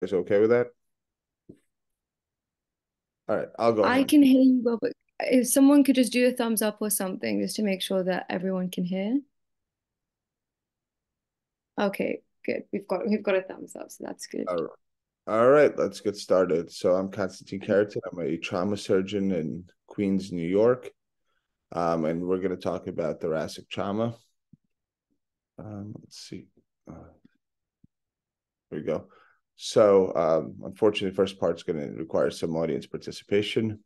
guys okay with that? All right, I'll go I ahead. can hear you well, but if someone could just do a thumbs up or something just to make sure that everyone can hear. Okay, good. We've got a thumbs up, so that's good. All right. All right, let's get started. So I'm Constantine Khariton. I'm a trauma surgeon in Queens, New York. And we're going to talk about thoracic trauma. Let's see. Here we go. So unfortunately, the first part's going to require some audience participation.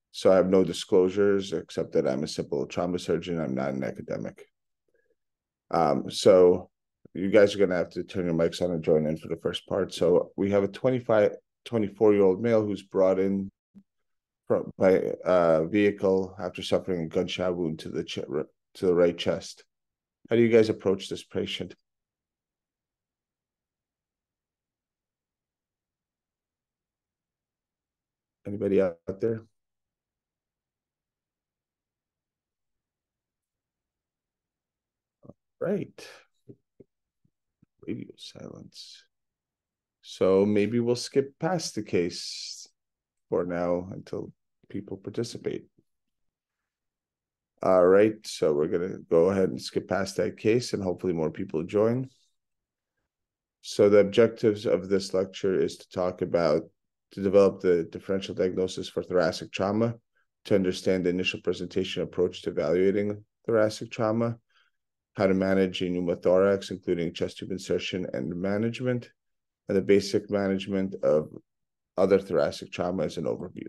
So I have no disclosures except that I'm a simple trauma surgeon. I'm not an academic. So you guys are going to have to turn your mics on and join in for the first part. So we have a 24-year-old male who's brought in by a vehicle after suffering a gunshot wound to the right chest. How do you guys approach this patient? Anybody out there? Right. Radio silence. So maybe we'll skip past the case for now until people participate. All right, so we're going to go ahead and skip past that case and hopefully more people join. So the objectives of this lecture is to develop the differential diagnosis for thoracic trauma, to understand the initial presentation approach to evaluating thoracic trauma, how to manage a pneumothorax, including chest tube insertion and management, and the basic management of other thoracic trauma as an overview.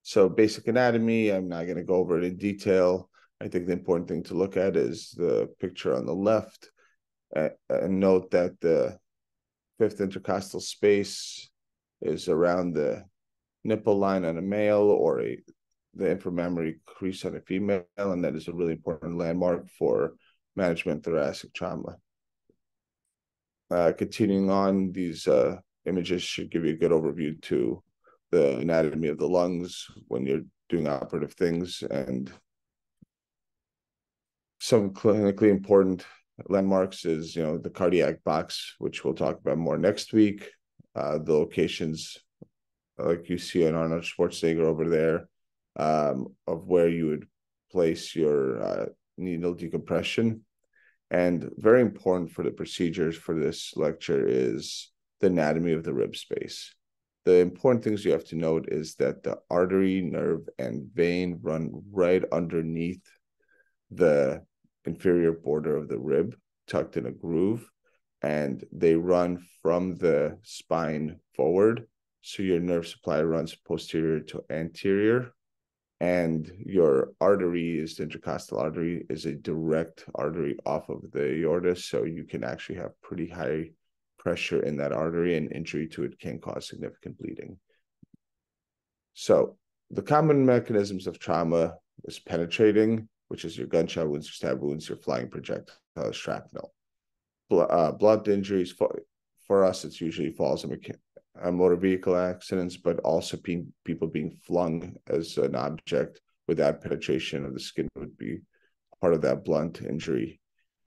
So basic anatomy, I'm not going to go over it in detail. I think the important thing to look at is the picture on the left, and note that the fifth intercostal space is around the nipple line on a male or the inframammary crease on a female, and that is a really important landmark for management thoracic trauma. Continuing on, these images should give you a good overview to the anatomy of the lungs when you're doing operative things, and some clinically important landmarks is, the cardiac box, which we'll talk about more next week. The locations, like you see on Arnold Schwarzenegger over there, of where you would place your needle decompression. And very important for the procedures for this lecture is the anatomy of the rib space. The important things you have to note is that the artery, nerve, and vein run right underneath the inferior border of the rib, tucked in a groove, and they run from the spine forward. So your nerve supply runs posterior to anterior, and your artery is the intercostal artery, is a direct artery off of the aorta. So you can actually have pretty high pressure in that artery, and injury to it can cause significant bleeding. So the common mechanisms of trauma is penetrating, which is your gunshot wounds, your stab wounds, your flying projectile, shrapnel. Blunt injuries, for us, it's usually falls and motor vehicle accidents, but also people being flung as an object without penetration of the skin would be part of that blunt injury.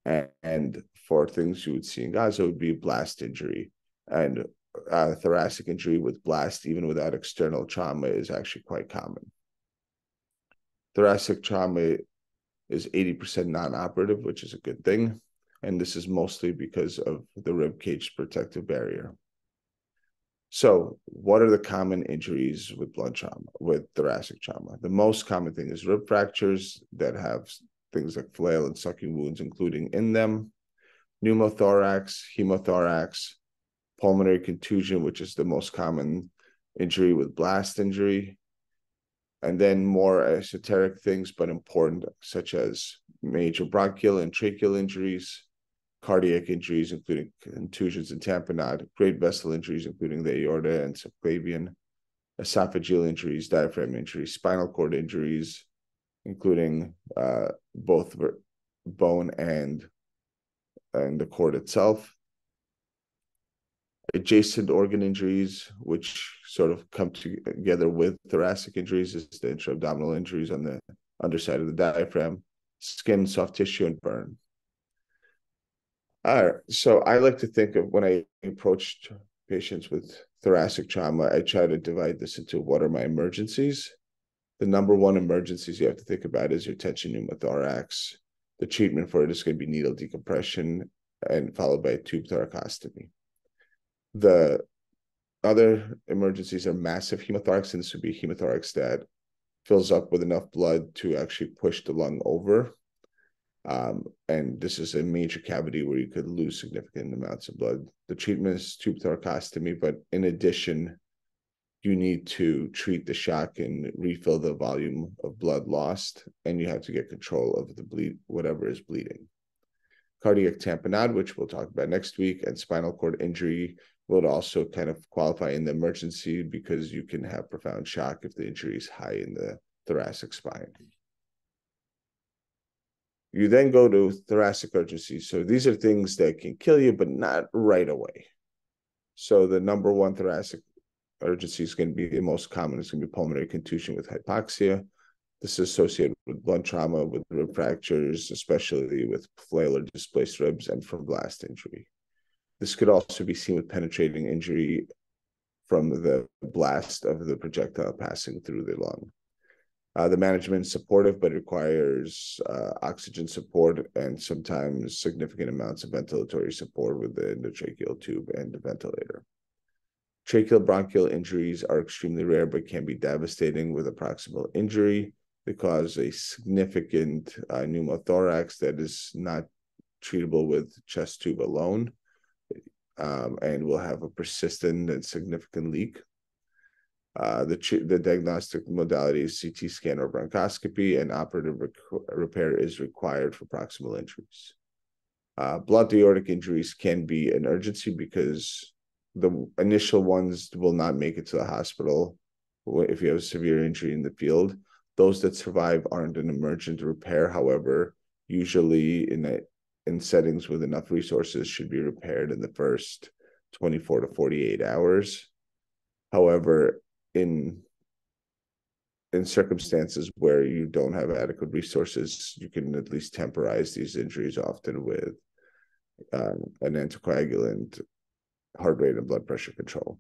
And for things you would see in Gaza, would be blast injury. And thoracic injury with blast, even without external trauma, is actually quite common. Thoracic trauma is 80% non-operative, which is a good thing. And this is mostly because of the rib cage protective barrier. So what are the common injuries with blunt trauma, with thoracic trauma? The most common thing is rib fractures that have things like flail and sucking wounds, including in them, pneumothorax, hemothorax, pulmonary contusion, which is the most common injury with blast injury, and then more esoteric things, but important, such as major bronchial and tracheal injuries, cardiac injuries, including contusions and tamponade, great vessel injuries, including the aorta and subclavian, esophageal injuries, diaphragm injuries, spinal cord injuries, including both bone and the cord itself. Adjacent organ injuries, which sort of come together with thoracic injuries, is the intra-abdominal injuries on the underside of the diaphragm, skin, soft tissue, and burn. So I like to think of when I approach patients with thoracic trauma, I try to divide this into what are my emergencies. The number one emergencies you have to think about is your tension pneumothorax. The treatment for it is going to be needle decompression and followed by a tube thoracostomy. The other emergencies are massive hemothorax, and this would be a hemothorax that fills up with enough blood to actually push the lung over. And this is a major cavity where you could lose significant amounts of blood. The treatment is tube thoracostomy, but in addition, you need to treat the shock and refill the volume of blood lost, and you have to get control of the bleed, whatever is bleeding. Cardiac tamponade, which we'll talk about next week, and spinal cord injury will also kind of qualify in the emergency because you can have profound shock if the injury is high in the thoracic spine. You then go to thoracic urgency. So these are things that can kill you, but not right away. So the number one thoracic urgency is going to be the most common. It's going to be pulmonary contusion with hypoxia. This is associated with blunt trauma, with rib fractures, especially with flail or displaced ribs, and from blast injury. This could also be seen with penetrating injury from the blast of the projectile passing through the lung. The management is supportive, but requires oxygen support and sometimes significant amounts of ventilatory support with the endotracheal tube and the ventilator. Tracheal bronchial injuries are extremely rare, but can be devastating with a proximal injury. They cause a significant pneumothorax that is not treatable with chest tube alone, and will have a persistent and significant leak. The diagnostic modality is CT scan or bronchoscopy, and operative repair is required for proximal injuries. Blunt aortic injuries can be an urgency because the initial ones will not make it to the hospital if you have a severe injury in the field. Those that survive aren't an emergent repair. However, usually in settings with enough resources should be repaired in the first 24 to 48 hours. However, in circumstances where you don't have adequate resources, you can at least temporize these injuries often with an anticoagulant, heart rate, and blood pressure control.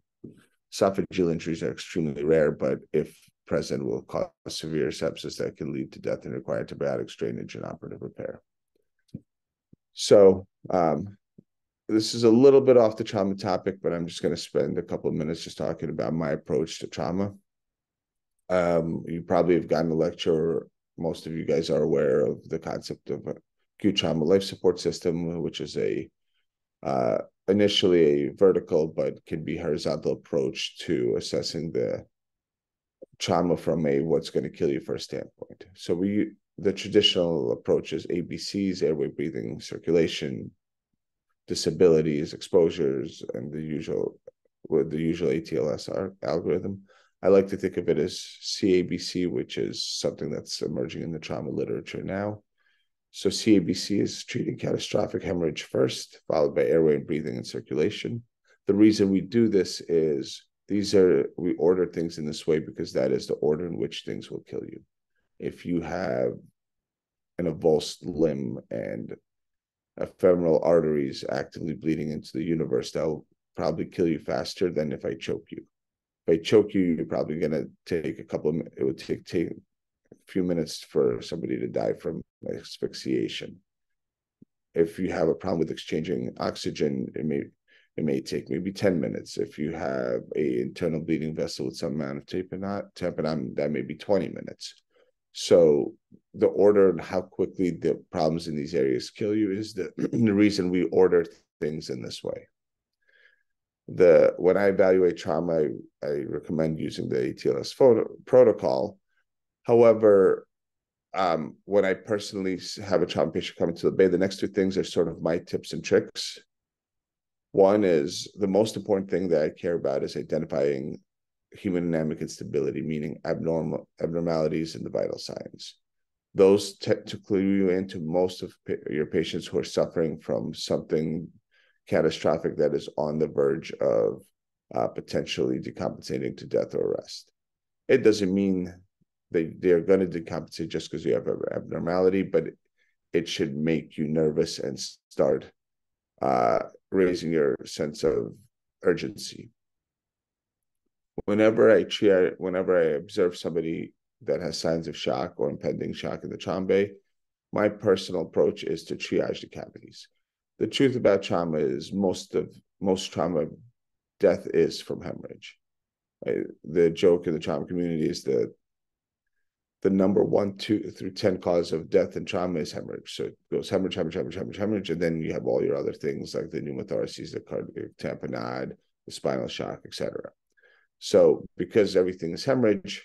Esophageal injuries are extremely rare, but if present, will cause severe sepsis that can lead to death and require antibiotics, drainage, and operative repair. So this is a little bit off the trauma topic, but I'm just going to spend a couple of minutes just talking about my approach to trauma. You probably have gotten a lecture. Most of you guys are aware of the concept of acute trauma life support system, which is initially a vertical but can be horizontal approach to assessing the trauma from a what's going to kill you first standpoint. So the traditional approach is ABCs: airway, breathing, circulation, disabilities, exposures, and the usual ATLS algorithm. I like to think of it as CABC, which is something that's emerging in the trauma literature now. So CABC is treating catastrophic hemorrhage first, followed by airway and breathing and circulation. The reason we do this is we order things in this way because that is the order in which things will kill you. If you have an avulsed limb and ephemeral arteries actively bleeding into the universe, that'll probably kill you faster than if I choke you. If I choke you, you're probably going to take it would take a few minutes for somebody to die from asphyxiation. If you have a problem with exchanging oxygen, it may take maybe 10 minutes. If you have a internal bleeding vessel with some amount of tamponade, that may be 20 minutes. So the order and how quickly the problems in these areas kill you is the reason we order things in this way. When I evaluate trauma, I recommend using the ATLS protocol. However, when I personally have a trauma patient coming to the bay, the next two things are sort of my tips and tricks. One is the most important thing that I care about is identifying hemodynamic instability, meaning abnormalities in the vital signs. Those tend to clue you into most of your patients who are suffering from something catastrophic that is on the verge of potentially decompensating to death or arrest. It doesn't mean they're going to decompensate just because you have an abnormality, but it should make you nervous and start raising your sense of urgency. Whenever I observe somebody that has signs of shock or impending shock in the trauma, my personal approach is to triage the cavities. The truth about trauma is most trauma death is from hemorrhage. The joke in the trauma community is that the number 1, 2 through 10 cause of death and trauma is hemorrhage. So it goes hemorrhage, and then you have all your other things like the pneumothoraces, the cardiac tamponade, the spinal shock, etc. So because everything is hemorrhage,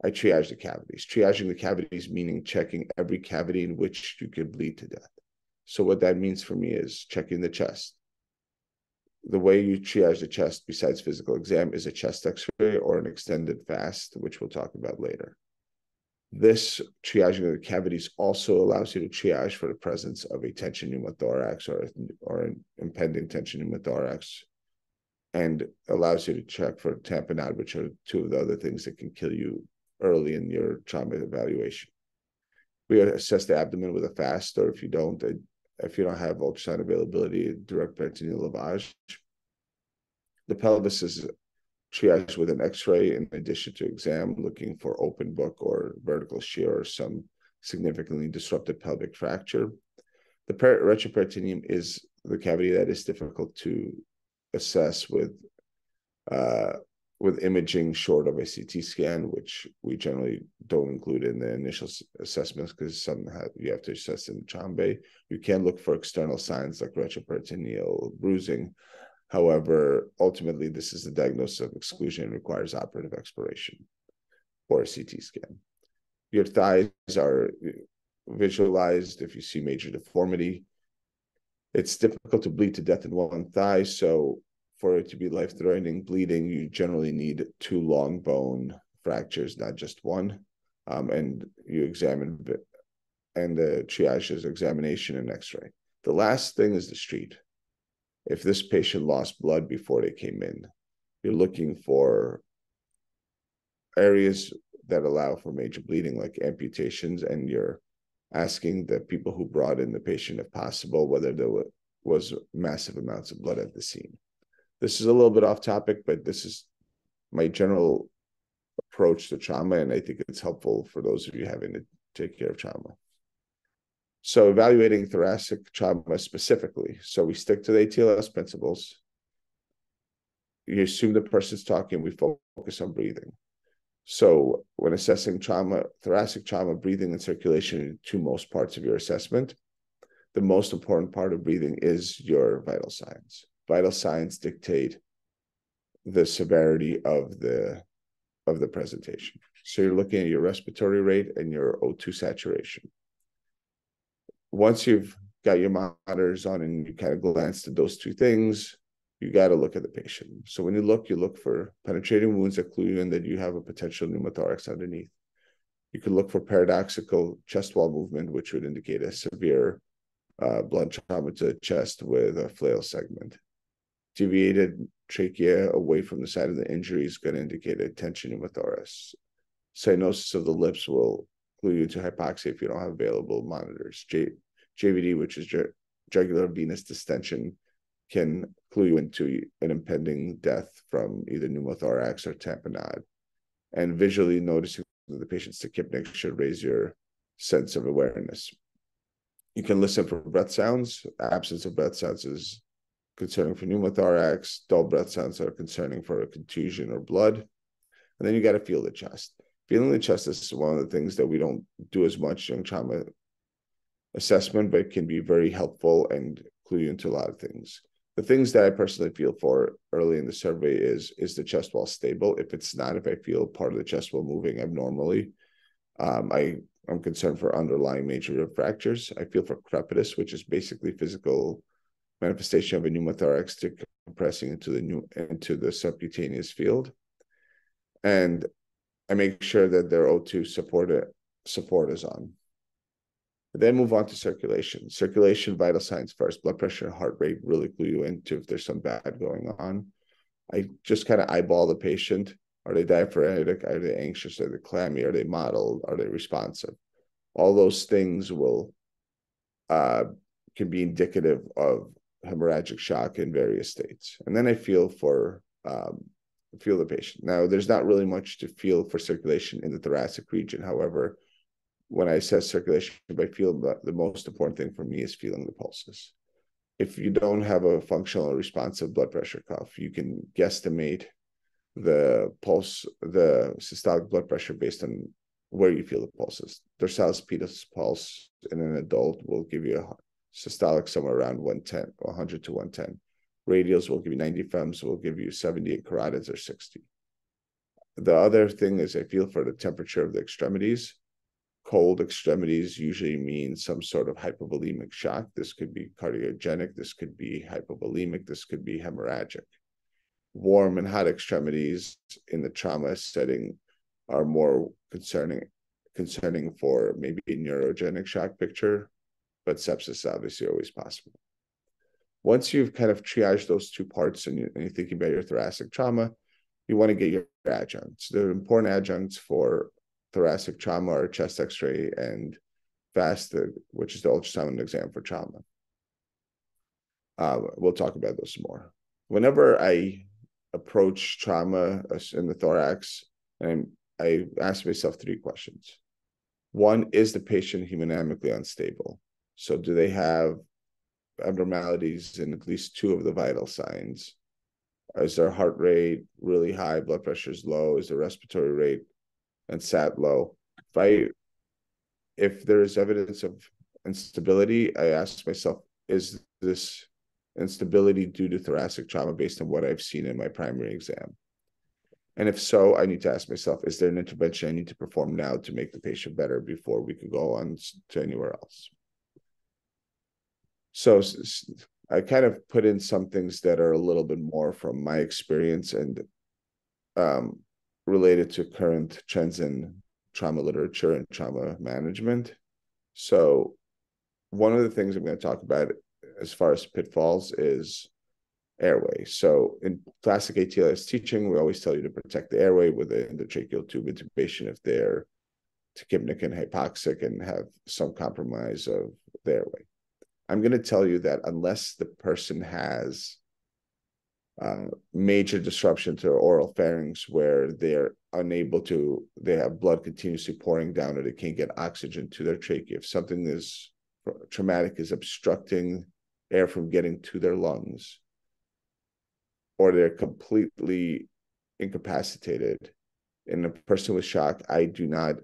I triage the cavities. Triaging the cavities meaning checking every cavity in which you could bleed to death. So what that means for me is checking the chest. The way you triage the chest, besides physical exam, is a chest x-ray or an extended fast, which we'll talk about later. This triaging of the cavities also allows you to triage for the presence of a tension pneumothorax or an impending tension pneumothorax, and allows you to check for tamponade, which are two of the other things that can kill you early in your trauma evaluation. We assess the abdomen with a fast, or if you don't have ultrasound availability, direct peritoneal lavage. The pelvis is triaged with an x-ray in addition to exam, looking for open book or vertical shear or some significantly disrupted pelvic fracture. The retroperitoneum is the cavity that is difficult to assess with imaging short of a CT scan, which we generally don't include in the initial assessments because you have to assess in the trauma. You can look for external signs like retroperitoneal bruising. However, ultimately, this is the diagnosis of exclusion and requires operative exploration or a CT scan. Your thighs are visualized if you see major deformity. It's difficult to bleed to death in one thigh, so for it to be life-threatening bleeding, you generally need 2 long bone fractures, not just one. And you examine, and the triage is examination and x-ray. The last thing is the street. If this patient lost blood before they came in, you're looking for areas that allow for major bleeding, like amputations, and you're asking the people who brought in the patient, if possible, whether there was massive amounts of blood at the scene. This is a little bit off topic, but this is my general approach to trauma, and I think it's helpful for those of you having to take care of trauma. So evaluating thoracic trauma specifically. So we stick to the ATLS principles. You assume the person's talking, we focus on breathing. So when assessing trauma, thoracic trauma, breathing and circulation are the 2 most parts of your assessment. The most important part of breathing is your vital signs. Vital signs dictate the severity of the presentation. So you're looking at your respiratory rate and your O2 saturation. Once you've got your monitors on and you kind of glanced at those 2 things, you got to look at the patient. So when you look for penetrating wounds that clue you in that you have a potential pneumothorax underneath. You can look for paradoxical chest wall movement, which would indicate a severe blunt trauma to the chest with a flail segment. Deviated trachea away from the side of the injury is going to indicate a tension pneumothorax. Cyanosis of the lips will clue you into hypoxia if you don't have available monitors. JVD, which is jugular venous distension, can clue you into an impending death from either pneumothorax or tamponade. And visually noticing the patient's tachypnic should raise your sense of awareness. You can listen for breath sounds. Absence of breath sounds is concerning for pneumothorax. Dull breath sounds are concerning for a contusion or blood. And then you got to feel the chest. Feeling the chest is one of the things that we don't do as much during trauma assessment, but it can be very helpful and clue you into a lot of things. The things that I personally feel for early in the survey is the chest wall stable? If it's not, if I feel part of the chest wall moving abnormally, I'm concerned for underlying major rib fractures. I feel for crepitus, which is basically physical manifestation of a pneumothorax compressing into the subcutaneous field. And I make sure that their O2 support is on. Then move on to circulation. Circulation, vital signs first. Blood pressure and heart rate really clue you into if there's some bad going on. I just kind of eyeball the patient. Are they diaphoretic? Are they anxious? Are they clammy? Are they mottled? Are they responsive? All those things will can be indicative of hemorrhagic shock in various states. And then I feel the patient. Now, there's not really much to feel for circulation in the thoracic region. However, when I assess circulation by feel, the most important thing for me is feeling the pulses. If you don't have a functional or responsive blood pressure cuff, you can guesstimate the pulse, the systolic blood pressure based on where you feel the pulses. Dorsalis pedis pulse in an adult will give you a systolic somewhere around 110, 100 to 110. Radials will give you 90, FEMs will give you 70, and carotids are 60. The other thing is I feel for the temperature of the extremities. Cold extremities usually mean some sort of hypovolemic shock. This could be cardiogenic, this could be hypovolemic, this could be hemorrhagic. Warm and hot extremities in the trauma setting are more concerning for maybe a neurogenic shock picture, but sepsis is obviously always possible. Once you've kind of triaged those two parts and you're thinking about your thoracic trauma, you want to get your adjuncts. The important adjuncts for thoracic trauma are chest x-ray and FAST, which is the ultrasound exam for trauma. We'll talk about those more. Whenever I approach trauma in the thorax, and I ask myself three questions. One, is the patient hemodynamically unstable? So do they have abnormalities in at least two of the vital signs? Is their heart rate really high? Blood pressure is low? Is the respiratory rate and SAT low? If there is evidence of instability, I ask myself, is this instability due to thoracic trauma based on what I've seen in my primary exam? And if so, I need to ask myself, is there an intervention I need to perform now to make the patient better before we could go on to anywhere else? So I kind of put in some things that are a little bit more from my experience and related to current trends in trauma literature and trauma management. So one of the things I'm going to talk about as far as pitfalls is airway. So in classic ATLS teaching, we always tell you to protect the airway with the endotracheal tube intubation if they're tachypnic and hypoxic and have some compromise of the airway. I'm going to tell you that unless the person has major disruption to oral pharynx where they're unable to, they have blood continuously pouring down or they can't get oxygen to their trachea, if something is traumatic is obstructing air from getting to their lungs, or they're completely incapacitated, in a person with shock, I do not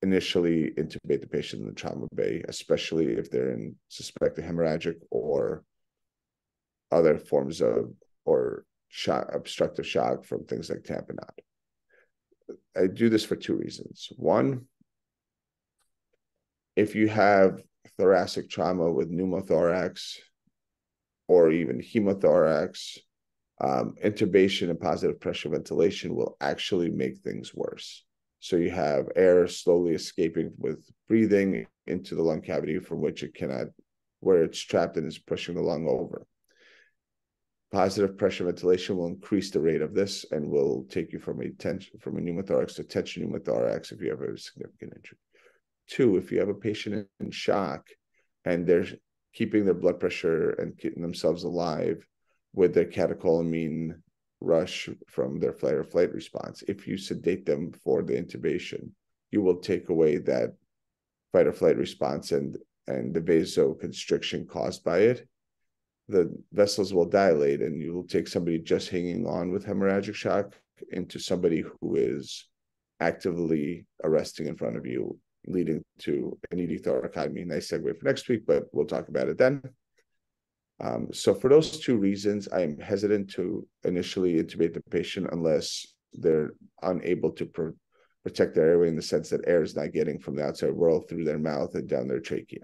initially intubate the patient in the trauma bay, especially if they're in suspected hemorrhagic or other forms of or shock, obstructive shock from things like tamponade. I do this for two reasons. One, if you have thoracic trauma with pneumothorax or even hemothorax, intubation and positive pressure ventilation will actually make things worse. So you have air slowly escaping with breathing into the lung cavity from which it cannot, where it's trapped and is pushing the lung over. Positive pressure ventilation will increase the rate of this and will take you from a pneumothorax to tension pneumothorax if you have a significant injury. Two, if you have a patient in shock and they're keeping their blood pressure and keeping themselves alive with their catecholamine rush from their fight or flight response, if you sedate them for the intubation, you will take away that fight or flight response and the vasoconstriction caused by it. The vessels will dilate and you will take somebody just hanging on with hemorrhagic shock into somebody who is actively arresting in front of you, leading to an ED thoracotomy. Nice segue for next week, but we'll talk about it then. So for those two reasons, I am hesitant to initially intubate the patient unless they're unable to protect their airway in the sense that air is not getting from the outside world through their mouth and down their trachea.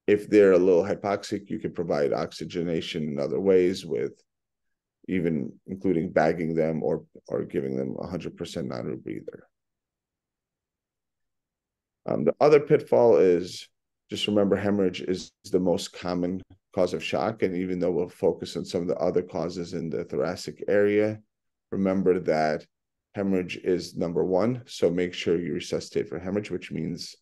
If they're a little hypoxic, you can provide oxygenation in other ways, with even including bagging them or giving them 100% non-rebreather. The other pitfall is, just remember, hemorrhage is the most common cause of shock. And even though we'll focus on some of the other causes in the thoracic area, remember that hemorrhage is number one. So make sure you resuscitate for hemorrhage, which means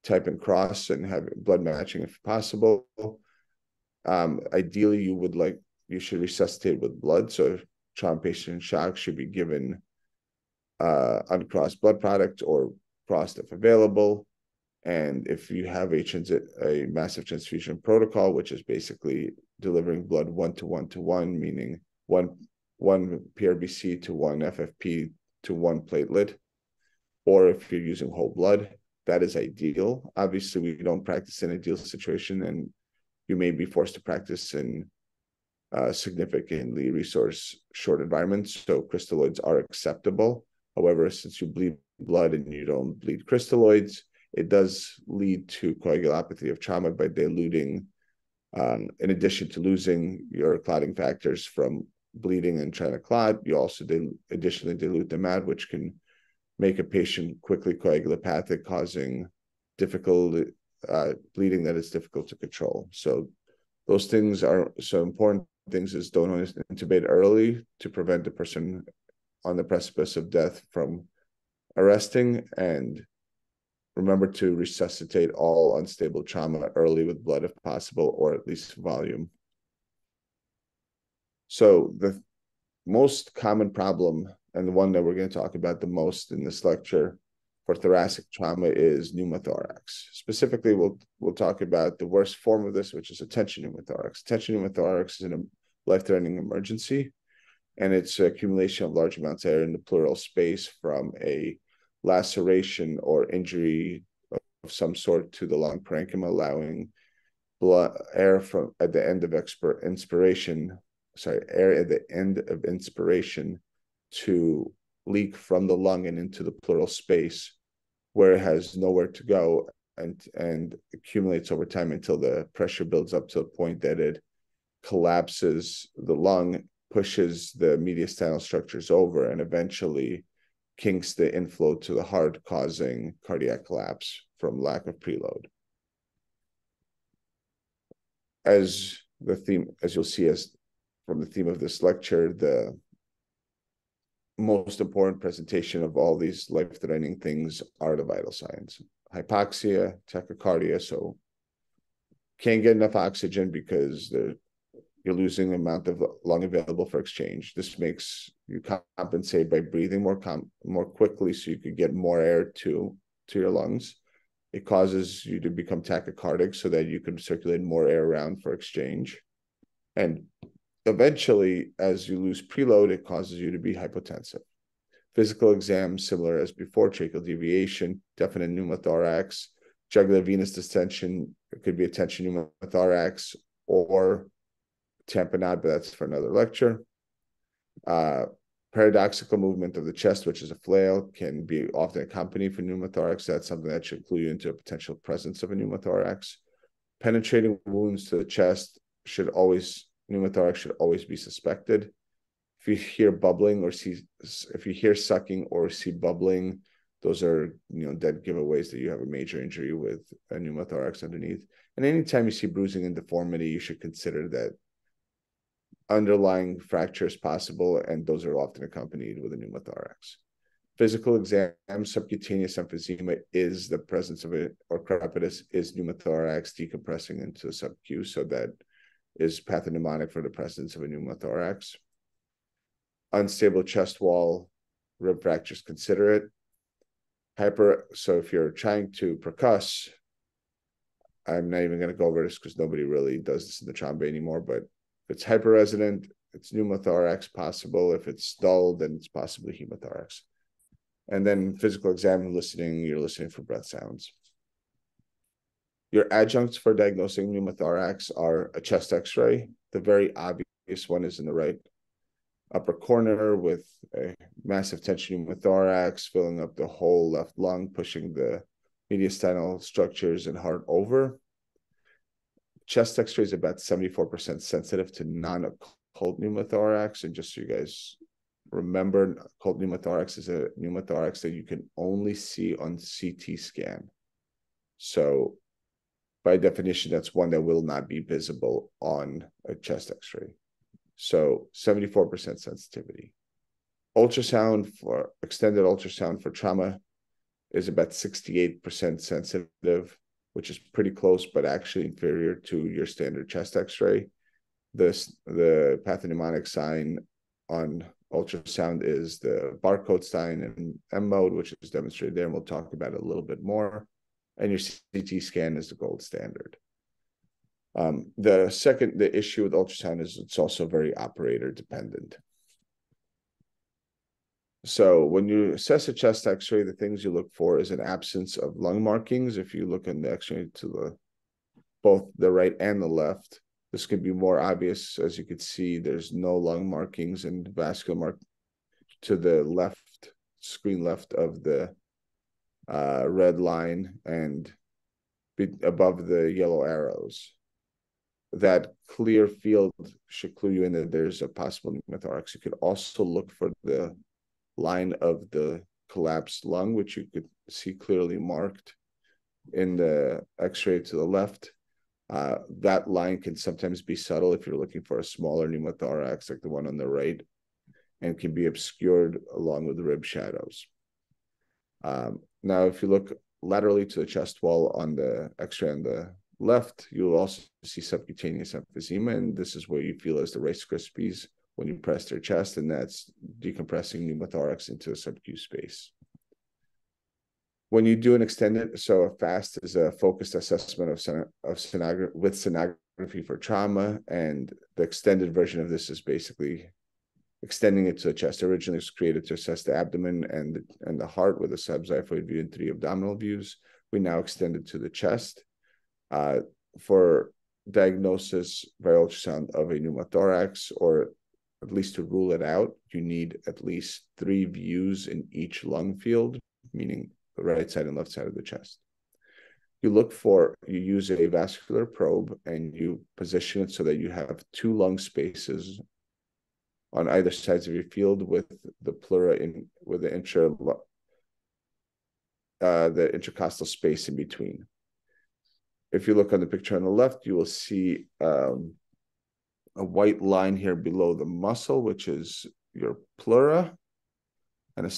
type and cross and have blood matching if possible. Ideally, you should resuscitate with blood. So if trauma patient in shock should be given uncrossed blood product or crossed if available. And if you have a massive transfusion protocol, which is basically delivering blood 1-to-1-to-1, meaning one PRBC to one FFP to one platelet, or if you're using whole blood, that is ideal. Obviously, we don't practice in an ideal situation, and you may be forced to practice in significantly resource short environments. So crystalloids are acceptable. However, since you bleed blood and you don't bleed crystalloids, it does lead to coagulopathy of trauma by diluting, in addition to losing your clotting factors from bleeding and trying to clot, you also additionally dilute the MAD, which can make a patient quickly coagulopathic, causing difficult bleeding that is difficult to control. So those things are so important. Things is don't always intubate early to prevent the person on the precipice of death from arresting, and remember to resuscitate all unstable trauma early with blood if possible, or at least volume. So the most common problem, and the one that we're going to talk about the most in this lecture for thoracic trauma, is pneumothorax. Specifically, we'll talk about the worst form of this, which is a tension pneumothorax. Tension pneumothorax is a life-threatening emergency, and it's accumulation of large amounts of air in the pleural space from a laceration or injury of some sort to the lung parenchyma, allowing air at the end of inspiration to leak from the lung and into the pleural space, where it has nowhere to go and accumulates over time until the pressure builds up to the point that it collapses the lung, pushes the mediastinal structures over, and eventually kinks the inflow to the heart, causing cardiac collapse from lack of preload. As you'll see from the theme of this lecture, the most important presentation of all these life-threatening things are the vital signs. Hypoxia, tachycardia, so can't get enough oxygen because you're losing the amount of lung available for exchange. This makes you compensate by breathing more quickly so you could get more air to your lungs. It causes you to become tachycardic so that you can circulate more air around for exchange. And eventually, as you lose preload, it causes you to be hypotensive. Physical exam, similar as before, tracheal deviation, definite pneumothorax, jugular venous distension. It could be a tension pneumothorax or tamponade, but that's for another lecture. Paradoxical movement of the chest, which is a flail, can be often accompanied for pneumothorax. That's something that should clue you into a potential presence of a pneumothorax. Penetrating wounds to the chest pneumothorax should always be suspected. If you hear bubbling if you hear sucking or see bubbling, those are dead giveaways that you have a major injury with a pneumothorax underneath. And anytime you see bruising and deformity, you should consider that underlying fracture is possible, and those are often accompanied with a pneumothorax. Physical exam, subcutaneous emphysema is the presence of it, or crepitus is pneumothorax decompressing into subcu, so that is pathognomonic for the presence of a pneumothorax. Unstable chest wall, rib fractures, consider it. So if you're trying to percuss, I'm not even going to go over this because nobody really does this in the trauma anymore, but if it's hyperresonant, it's pneumothorax possible. If it's dull, then it's possibly hemothorax. And then physical exam, you're listening for breath sounds. Your adjuncts for diagnosing pneumothorax are a chest x-ray. The very obvious one is in the right upper corner with a massive tension pneumothorax filling up the whole left lung, pushing the mediastinal structures and heart over. Chest x-ray is about 74% sensitive to non-occult pneumothorax. And just so you guys remember, occult pneumothorax is a pneumothorax that you can only see on CT scan. So by definition, that's one that will not be visible on a chest x-ray. So 74% sensitivity. Extended ultrasound for trauma is about 68% sensitive. which is pretty close, but actually inferior to your standard chest x-ray. The pathognomonic sign on ultrasound is the barcode sign in M mode, which is demonstrated there, and we'll talk about it a little bit more. And your CT scan is the gold standard. The issue with ultrasound is it's also very operator dependent. So when you assess a chest x-ray, the things you look for is an absence of lung markings. If you look in the x-ray to both the right and the left, this could be more obvious. As you could see, there's no lung markings and vascular mark to the left, screen left of the red line and above the yellow arrows. That clear field should clue you in that there's a possible pneumothorax. You could also look for the line of the collapsed lung, which you could see clearly marked in the x-ray to the left. That line can sometimes be subtle if you're looking for a smaller pneumothorax like the one on the right, and can be obscured along with the rib shadows. Now, if you look laterally to the chest wall on the x-ray on the left, you'll also see subcutaneous emphysema, and this is where you feel as the Rice Krispies when you press their chest, and that's decompressing pneumothorax into a subcu space. When you do an extended, so a FAST is a focused assessment with sonography for trauma, and the extended version of this is basically extending it to the chest. Originally, it was created to assess the abdomen and the heart with a subxiphoid view and 3 abdominal views. We now extend it to the chest. For diagnosis by ultrasound of a pneumothorax, or at least to rule it out, you need at least 3 views in each lung field, meaning the right side and left side of the chest. You use a vascular probe and you position it so that you have 2 lung spaces on either sides of your field with the pleura with the intercostal space in between. If you look on the picture on the left, you will see a white line here below the muscle, which is your pleura, and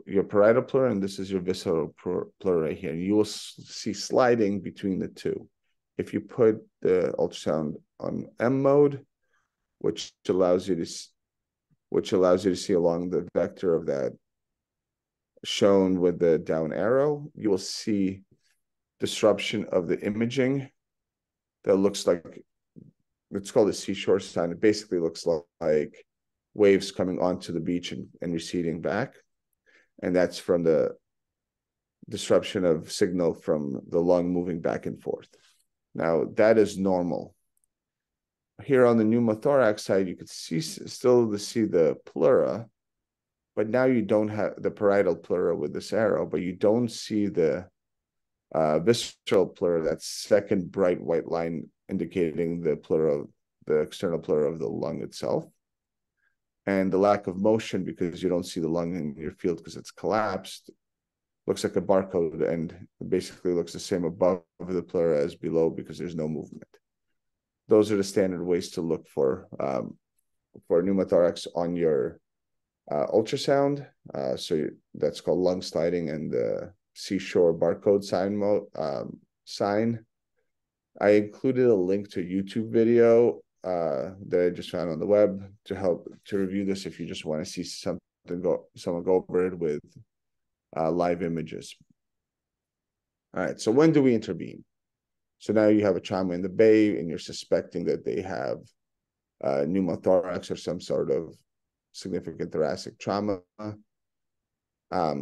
your parietal pleura, and this is your visceral pleura right here. And you will see sliding between the two. If you put the ultrasound on M mode, which allows you to see along the vector of that shown with the down arrow, you will see disruption of the imaging that looks like, it's called a seashore sign. It basically looks like waves coming onto the beach and receding back. And that's from the disruption of signal from the lung moving back and forth. Now, that is normal. Here on the pneumothorax side, you could still see the pleura, but now you don't have the parietal pleura with this arrow, but you don't see the visceral pleura, that second bright white line indicating the pleura, the external pleura of the lung itself. And the lack of motion, because you don't see the lung in your field because it's collapsed, looks like a barcode, and it basically looks the same above the pleura as below because there's no movement. Those are the standard ways to look for pneumothorax on your ultrasound. So that's called lung sliding and the seashore barcode sign. I included a link to a YouTube video that I just found on the web to help to review this if you just want to see someone go over it with live images. All right, so when do we intervene? So now you have a trauma in the bay and you're suspecting that they have pneumothorax or some sort of significant thoracic trauma.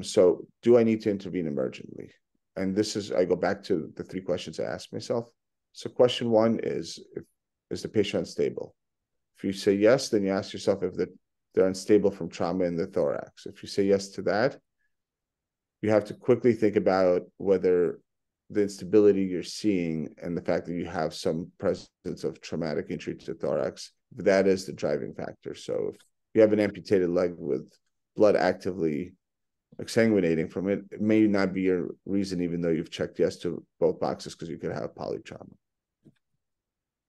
So do I need to intervene emergently? And I go back to the 3 questions I asked myself. So question 1 is the patient unstable? If you say yes, then you ask yourself if they're unstable from trauma in the thorax. If you say yes to that, you have to quickly think about whether the instability you're seeing and the fact that you have some presence of traumatic injury to the thorax, that is the driving factor. So if you have an amputated leg with blood actively exsanguinating from it, it may not be your reason, even though you've checked yes to both boxes, because you could have polytrauma.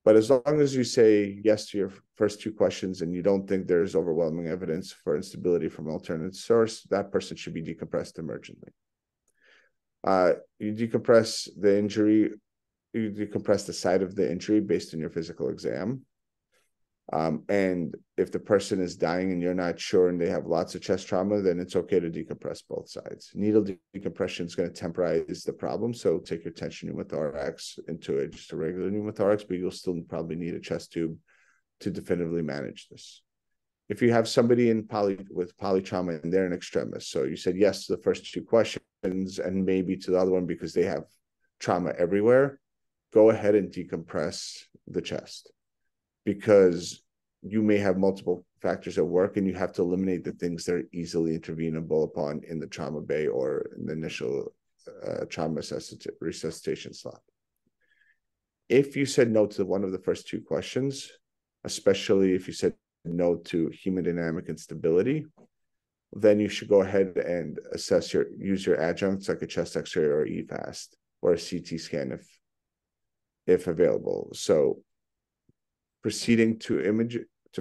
But as long as you say yes to your first 2 questions and you don't think there's overwhelming evidence for instability from an alternate source, that person should be decompressed emergently. You decompress the injury you decompress the site of the injury based on your physical exam. And if the person is dying and you're not sure and they have lots of chest trauma, then it's okay to decompress both sides. Needle decompression is going to temporize the problem. So take your tension pneumothorax into it, just a regular pneumothorax, but you'll still probably need a chest tube to definitively manage this. If you have somebody with polytrauma and they're an extremis, so you said yes to the first two questions and maybe to the other one because they have trauma everywhere, go ahead and decompress the chest, because you may have multiple factors at work and you have to eliminate the things that are easily intervenable upon in the trauma bay or in the initial trauma resuscitation slot. If you said no to one of the first two questions, especially if you said no to hemodynamic instability, then you should go ahead and use your adjuncts like a chest x-ray or EFAST or a CT scan if available. So proceeding to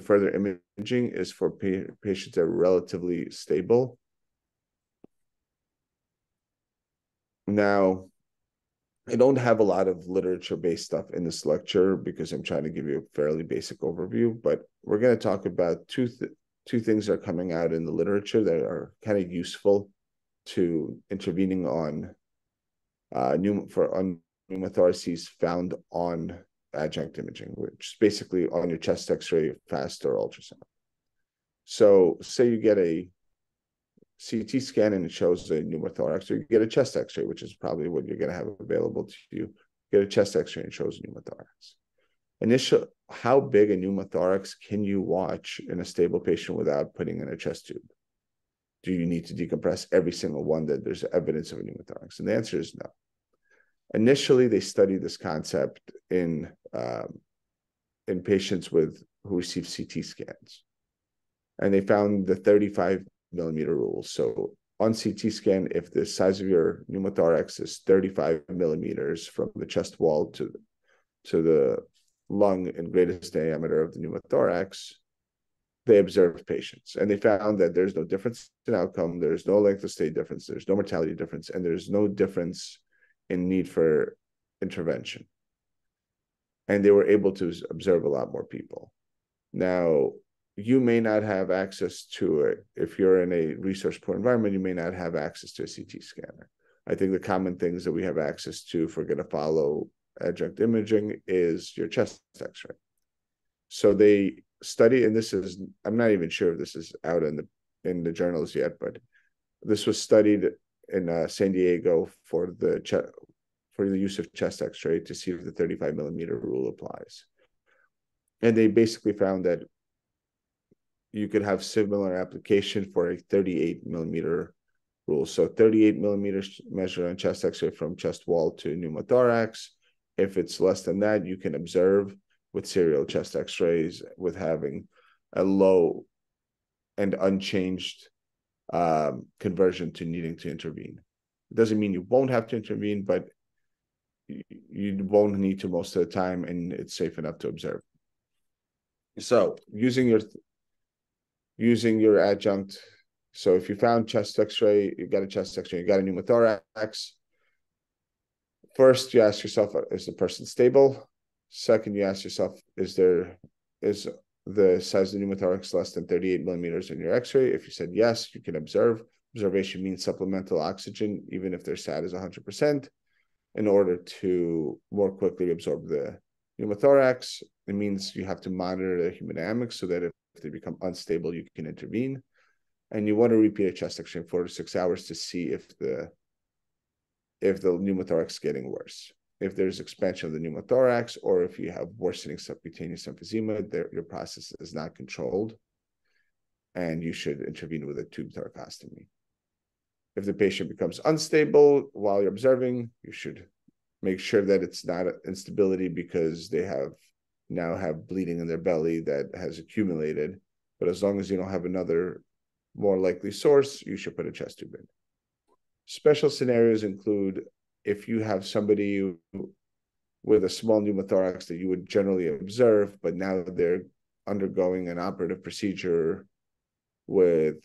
further imaging is for patients that are relatively stable. Now, I don't have a lot of literature-based stuff in this lecture because I'm trying to give you a fairly basic overview, but we're going to talk about two things that are coming out in the literature that are kind of useful to intervening on pneumothoraces found on adjunct imaging, which is basically on your chest x-ray, FAST, or ultrasound. So say you get a CT scan and it shows a pneumothorax, or you get a chest x-ray, which is probably what you're going to have available to you. Get a chest x-ray and it shows a pneumothorax. How big a pneumothorax can you watch in a stable patient without putting in a chest tube? Do you need to decompress every single one that there's evidence of a pneumothorax? And the answer is no. Initially, they studied this concept in patients who receive CT scans, and they found the 35 millimeter rule. So on CT scan, if the size of your pneumothorax is 35 millimeters from the chest wall to the lung and greatest diameter of the pneumothorax, they observed patients. And they found that there's no difference in outcome, there's no length of stay difference, there's no mortality difference, and there's no difference in need for intervention. And they were able to observe a lot more people. Now, you may not have access to it. If you're in a resource-poor environment, you may not have access to a CT scanner. I think the common things that we have access to for going to follow adjunct imaging is your chest x-ray. So they study, and I'm not even sure if this is out in the journals yet, but this was studied in San Diego for the use of chest x-ray to see if the 35 millimeter rule applies. And they basically found that you could have similar application for a 38 millimeter rule. So 38 millimeters measured on chest x-ray from chest wall to pneumothorax. If it's less than that, you can observe with serial chest x-rays with having a low and unchanged conversion to needing to intervene. It doesn't mean you won't have to intervene, but you won't need to most of the time, and it's safe enough to observe. So using your adjunct, so if you found chest x-ray, you got a chest x-ray, you got a pneumothorax, first you ask yourself, is the person stable? Second, you ask yourself, is the size of the pneumothorax less than 38 millimeters in your x-ray? If you said yes, you can observe. Observation means supplemental oxygen, even if their SAT is 100%, in order to more quickly absorb the pneumothorax. It means you have to monitor the hemodynamics so that if they become unstable, you can intervene. And you want to repeat a chest x-ray in 4 to 6 hours to see if the pneumothorax is getting worse. If there's expansion of the pneumothorax, or if you have worsening subcutaneous emphysema, your process is not controlled, and you should intervene with a tube thoracostomy. If the patient becomes unstable while you're observing, you should make sure that it's not instability because they now have bleeding in their belly that has accumulated. But as long as you don't have another more likely source, you should put a chest tube in. Special scenarios include if you have somebody with a small pneumothorax that you would generally observe, but now they're undergoing an operative procedure with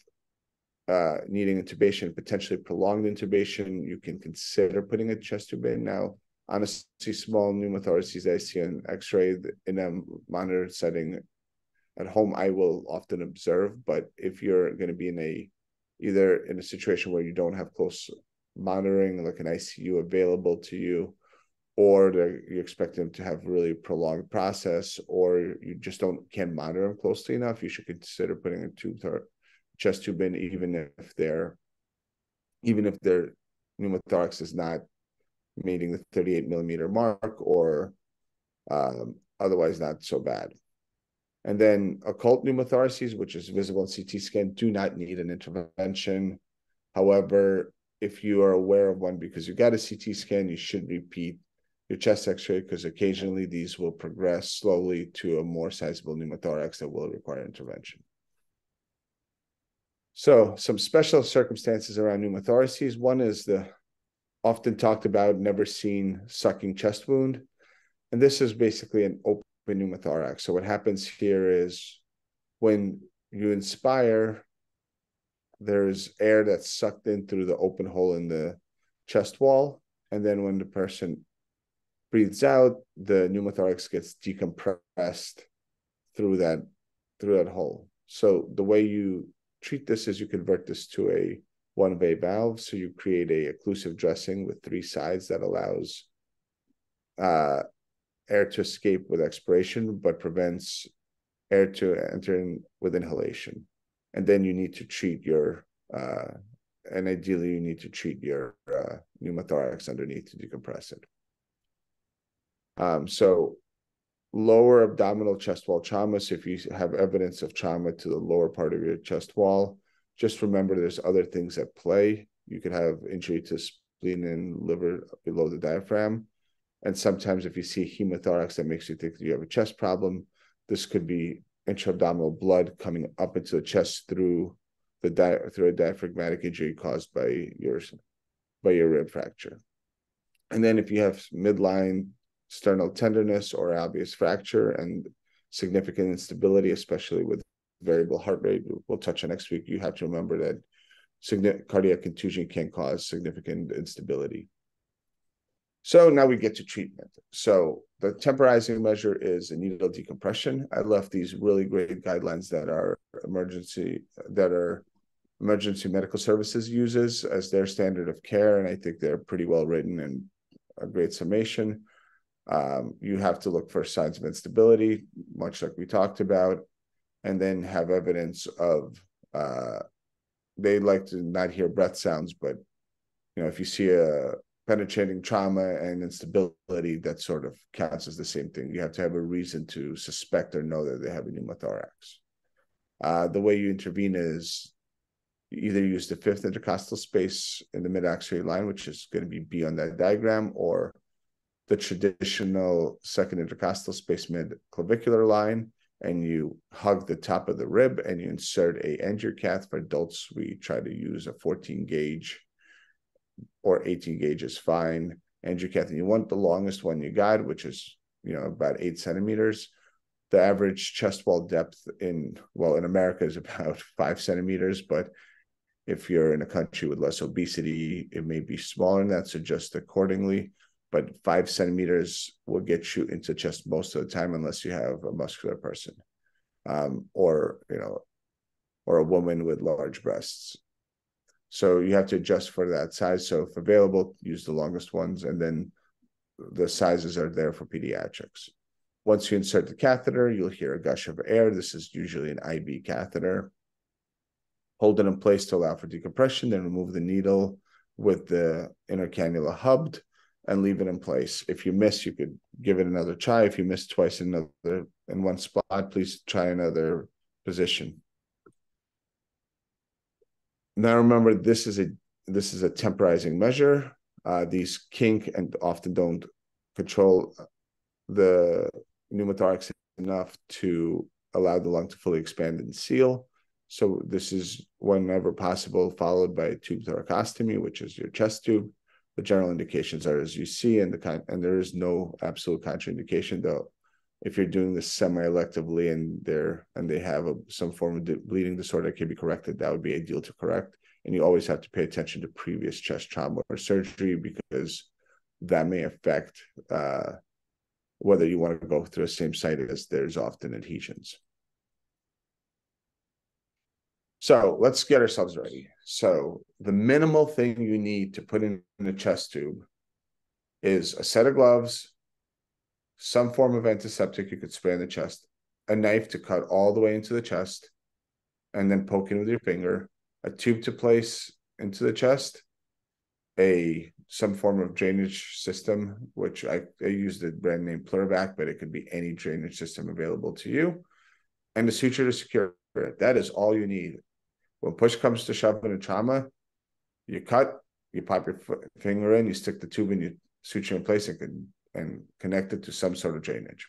needing intubation, potentially prolonged intubation, you can consider putting a chest tube in. Now, honestly, small pneumothoraces that I see on X-ray in a monitored setting at home, I will often observe. But if you're going to be either in a situation where you don't have close monitoring, like an ICU available to you, or you expect them to have really prolonged process, or you just can't monitor them closely enough, you should consider putting a chest tube in, even if their pneumothorax is not meeting the 38 millimeter mark, or otherwise not so bad. And then occult pneumothoraces, which is visible in CT scan, do not need an intervention. However, if you are aware of one because you got a CT scan, you should repeat your chest X-ray, because occasionally these will progress slowly to a more sizable pneumothorax that will require intervention. So some special circumstances around pneumothoraces. One is the often talked about, never seen sucking chest wound. And this is basically an open pneumothorax. So what happens here is when you inspire, there's air that's sucked in through the open hole in the chest wall. And then when the person breathes out, the pneumothorax gets decompressed through that hole. So the way you treat this is you convert this to a one-way valve. So you create a occlusive dressing with 3 sides that allows air to escape with expiration, but prevents air to enter in with inhalation. And then you need to treat and ideally you need to treat your pneumothorax underneath to decompress it. So lower abdominal chest wall trauma. So if you have evidence of trauma to the lower part of your chest wall, just remember there's other things at play. You could have injury to spleen and liver below the diaphragm. And sometimes if you see hemothorax that makes you think that you have a chest problem, this could be intra-abdominal blood coming up into the chest through a diaphragmatic injury caused by your rib fracture. And then if you have midline sternal tenderness or alveus fracture and significant instability, especially with variable heart rate, we'll touch on next week, you have to remember that cardiac contusion can cause significant instability. So now we get to treatment. So the temporizing measure is a needle decompression. I left these really great guidelines that are emergency medical services uses as their standard of care, and I think they're pretty well written and a great summation. You have to look for signs of instability, much like we talked about, and then have evidence of, they like to not hear breath sounds, but if you see a penetrating trauma and instability, that sort of counts as the same thing. You have to have a reason to suspect or know that they have a pneumothorax. The way you intervene is you either use the 5th intercostal space in the mid-axillary line, which is going to be B on that diagram, or the traditional 2nd intercostal space mid-clavicular line, and you hug the top of the rib and you insert a angiocath. For adults, we try to use a 14 gauge or 18 gauge is fine. Angiocath, and you want the longest one you got, which is about 8 centimeters. The average chest wall depth in America is about 5 centimeters, but if you're in a country with less obesity, it may be smaller than that, so adjust accordingly. But 5 centimeters will get you into chest most of the time, unless you have a muscular person, or a woman with large breasts. So you have to adjust for that size. So if available, use the longest ones, and then the sizes are there for pediatrics. Once you insert the catheter, you'll hear a gush of air. This is usually an IV catheter. Hold it in place to allow for decompression, then remove the needle with the inner cannula hubbed and leave it in place. If you miss, you could give it another try. If you miss twice in one spot, please try another position. Now remember, this is a temporizing measure. These kink and often don't control the pneumothorax enough to allow the lung to fully expand and seal. So this is, whenever possible, followed by a tube thoracostomy, which is your chest tube. The general indications are as you see, and there is no absolute contraindication, though. If you're doing this semi-electively and they have some form of bleeding disorder that can be corrected, that would be ideal to correct. And you always have to pay attention to previous chest trauma or surgery, because that may affect whether you want to go through the same site as there's often adhesions. So let's get ourselves ready. So the minimal thing you need to put in a chest tube is a set of gloves, some form of antiseptic you could spray in the chest, a knife to cut all the way into the chest, and then poke in with your finger, a tube to place into the chest, some form of drainage system, which I use the brand name Plurvac, but it could be any drainage system available to you, and a suture to secure it. That is all you need. When push comes to shove in a trauma, you cut, you pop your finger in, you stick the tube in, you suture in place and connect it to some sort of drainage.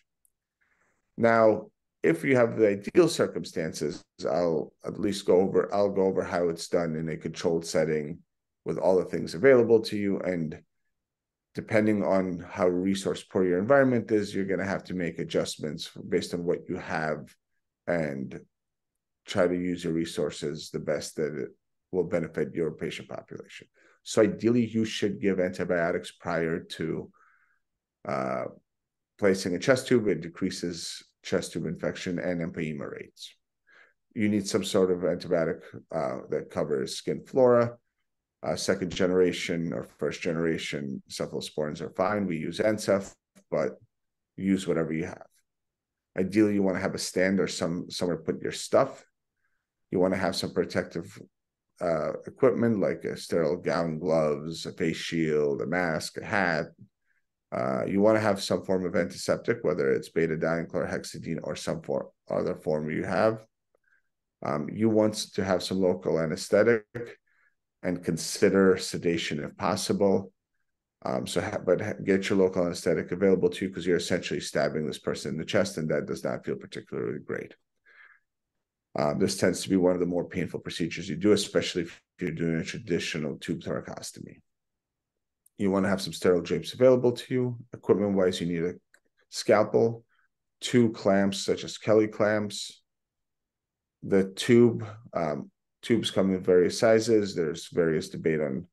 Now, if you have the ideal circumstances, I'll go over how it's done in a controlled setting with all the things available to you. And depending on how resource poor your environment is, you're going to have to make adjustments based on what you have and try to use your resources the best that it will benefit your patient population. So ideally, you should give antibiotics prior to placing a chest tube. It decreases chest tube infection and empyema rates. You need some sort of antibiotic that covers skin flora. Second generation or first generation cephalosporins are fine. We use Ancef, but use whatever you have. Ideally, you want to have a stand or somewhere to put your stuff. You want to have some protective equipment like a sterile gown, gloves, a face shield, a mask, a hat. You want to have some form of antiseptic, whether it's betadine, chlorhexidine, or some other form you have. You want to have some local anesthetic and consider sedation if possible. But get your local anesthetic available to you because you're essentially stabbing this person in the chest, and that does not feel particularly great. This tends to be one of the more painful procedures you do, especially if you're doing a traditional tube thoracostomy. You want to have some sterile drapes available to you. Equipment-wise, you need a scalpel, 2 clamps such as Kelly clamps. The tubes come in various sizes. There's various debate on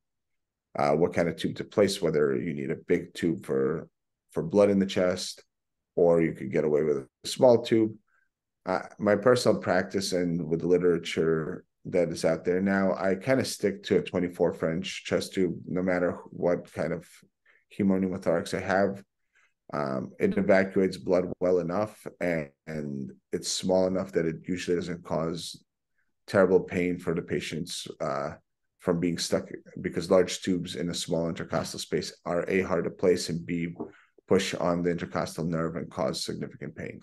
what kind of tube to place, whether you need a big tube for blood in the chest, or you could get away with a small tube. My personal practice and with the literature that is out there now, I kind of stick to a 24 French chest tube, no matter what kind of hemopneumothorax I have. It evacuates blood well enough, and it's small enough that it usually doesn't cause terrible pain for the patients from being stuck, because large tubes in a small intercostal space are A, hard to place, and B, push on the intercostal nerve and cause significant pain.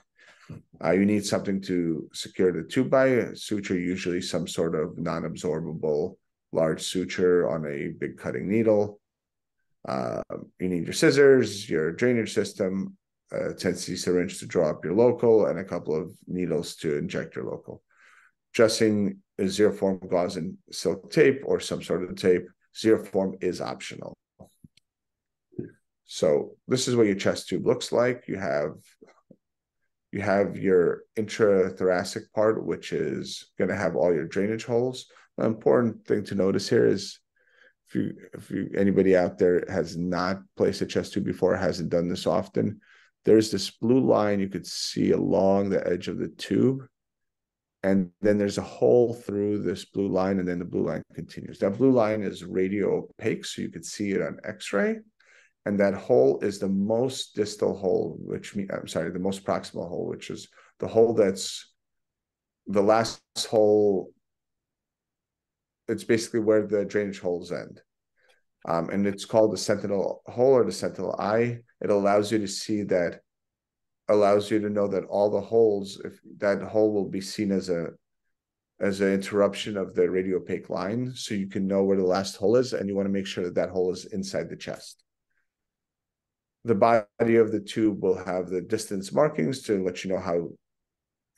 You need something to secure the tube by. A suture, usually some sort of non-absorbable large suture on a big cutting needle. You need your scissors, your drainage system, a 10cc syringe to draw up your local, and a couple of needles to inject your local. Dressing is Zeroform gauze and silk tape or some sort of tape. Zeroform is optional. So this is what your chest tube looks like. You have your intrathoracic part, which is going to have all your drainage holes. The important thing to notice here is if anybody out there has not placed a chest tube before, hasn't done this often, there's this blue line you could see along the edge of the tube. And then there's a hole through this blue line, and then the blue line continues. That blue line is radio opaque, so you could see it on X-ray. And that hole is the most distal hole, the most proximal hole, which is the hole that's the last hole. It's basically where the drainage holes end. And it's called the sentinel hole or the sentinel eye. It allows you to see that, allows you to know that all the holes, if that hole will be seen as an interruption of the radio opaque line, so you can know where the last hole is, and you want to make sure that that hole is inside the chest. The body of the tube will have the distance markings to let you know how,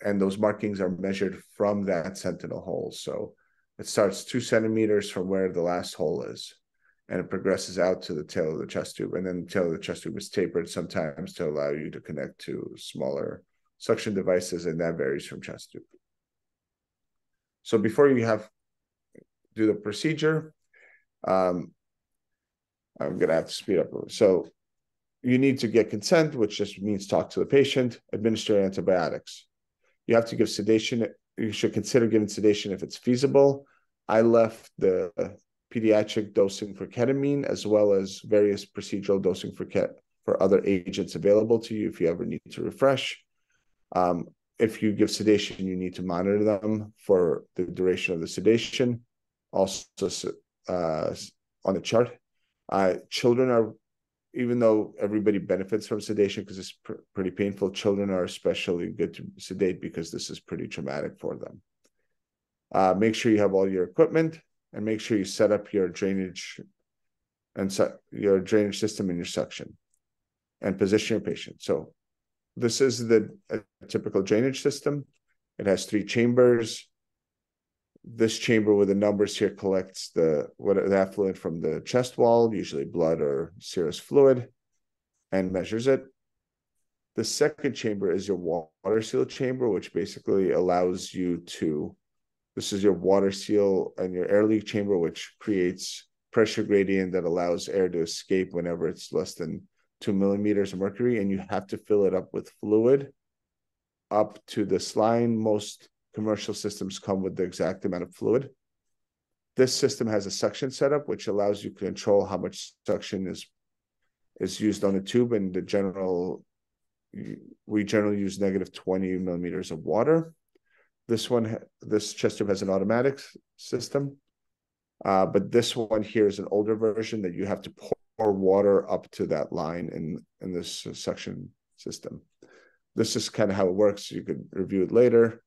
and those markings are measured from that sentinel hole. So it starts 2 centimeters from where the last hole is, and it progresses out to the tail of the chest tube. And then the tail of the chest tube is tapered sometimes to allow you to connect to smaller suction devices, and that varies from chest tube. So before you do the procedure, I'm going to have to speed up. So you need to get consent, which just means talk to the patient, administer antibiotics. You have to give sedation. You should consider giving sedation if it's feasible. I left the pediatric dosing for ketamine as well as various procedural dosing for other agents available to you if you ever need to refresh. If you give sedation, you need to monitor them for the duration of the sedation. Also, on the chart, children are, even though everybody benefits from sedation because it's pretty painful, children are especially good to sedate because this is pretty traumatic for them. Make sure you have all your equipment and make sure you set up your drainage and your drainage system and your suction and position your patient. So this is a typical drainage system. It has 3 chambers. This chamber with the numbers here collects the effluent from the chest wall, usually blood or serous fluid, and measures it. The second chamber is your water seal chamber, which basically allows you to, this is your water seal and your air leak chamber, which creates pressure gradient that allows air to escape whenever it's less than 2 millimeters of mercury, and you have to fill it up with fluid up to this line. Most commercial systems come with the exact amount of fluid. This system has a suction setup, which allows you to control how much suction is used on the tube. And we generally use negative 20 millimeters of water. This chest tube has an automatic system, but this one here is an older version that you have to pour water up to that line in this suction system. This is kind of how it works. You could review it later.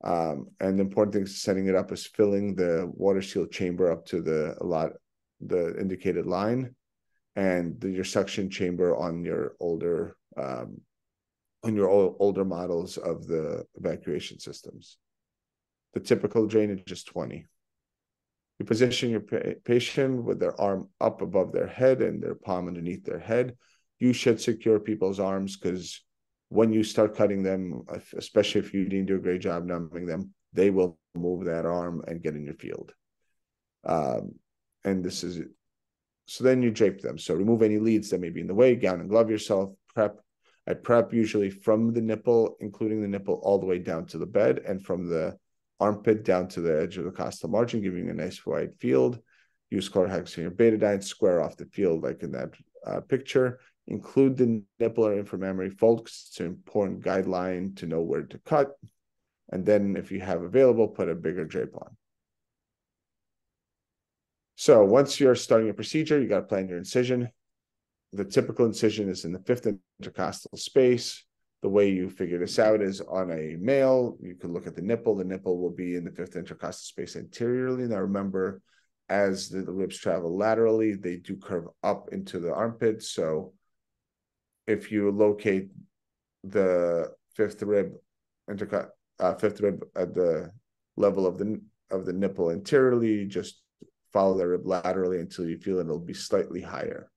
And the important thing is setting it up is filling the water seal chamber up to the indicated line, and your suction chamber on your older models of the evacuation systems. The typical drainage is 20. You position your patient with their arm up above their head and their palm underneath their head. You should secure people's arms because when you start cutting them, especially if you didn't do a great job numbing them, they will move that arm and get in your field. And this is it. So then you drape them. So remove any leads that may be in the way, gown and glove yourself, prep. I prep usually from the nipple, including the nipple, all the way down to the bed, and from the armpit down to the edge of the costal margin, giving you a nice wide field. Use chlorhexidine or betadine, square off the field like in that picture. Include the nipple or inframammary fold because it's an important guideline to know where to cut. And then if you have available, put a bigger drape on. So once you're starting a procedure, you got to plan your incision. The typical incision is in the 5th intercostal space. The way you figure this out is on a male, you can look at the nipple. The nipple will be in the 5th intercostal space anteriorly. Now remember, as the ribs travel laterally, they do curve up into the armpit. So if you locate the 5th rib at the level of the nipple anteriorly, just follow the rib laterally until you feel it'll be slightly higher.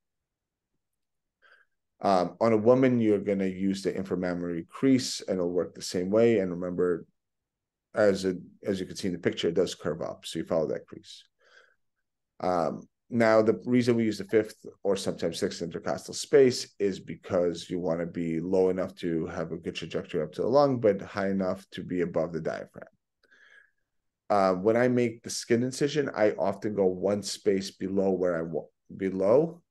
On a woman, you're going to use the inframammary crease, and it'll work the same way. And remember, as you can see in the picture, it does curve up, so you follow that crease. Now, the reason we use the 5th or sometimes 6th intercostal space is because you want to be low enough to have a good trajectory up to the lung, but high enough to be above the diaphragm. When I make the skin incision, I often go one space below where I want below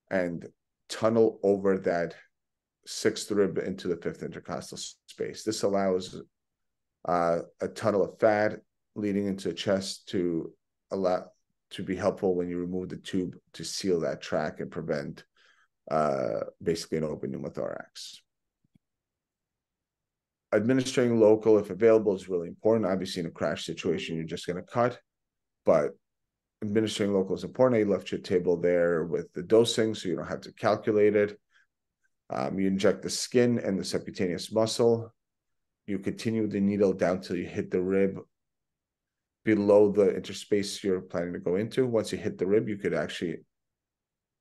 and tunnel over that 6th rib into the 5th intercostal space. This allows a tunnel of fat leading into the chest to be helpful when you remove the tube to seal that track and prevent basically an open pneumothorax. Administering local, if available, is really important. Obviously, in a crash situation, you're just going to cut, but administering local is important. You left your table there with the dosing, so you don't have to calculate it. You inject the skin and the subcutaneous muscle. You continue the needle down till you hit the rib below the interspace you're planning to go into. Once you hit the rib, you could actually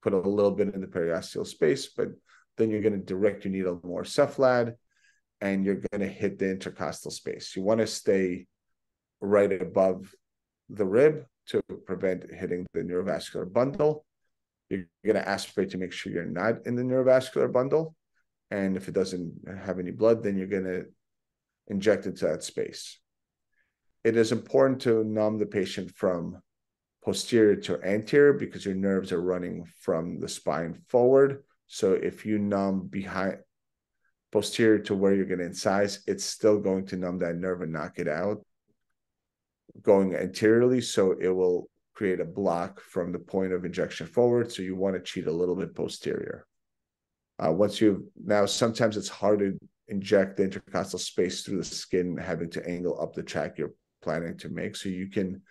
put a little bit in the periosteal space, but then you're going to direct your needle more cephalad, and you're going to hit the intercostal space. You want to stay right above the rib to prevent hitting the neurovascular bundle. You're going to aspirate to make sure you're not in the neurovascular bundle. And if it doesn't have any blood, then you're going to inject into that space. It is important to numb the patient from posterior to anterior because your nerves are running from the spine forward. So if you numb behind posterior to where you're going to incise, it's still going to numb that nerve and knock it out going anteriorly. So it will create a block from the point of injection forward. So you want to cheat a little bit posterior. Now sometimes it's hard to inject the intercostal space through the skin, having to angle up the track you're planning to make. So you can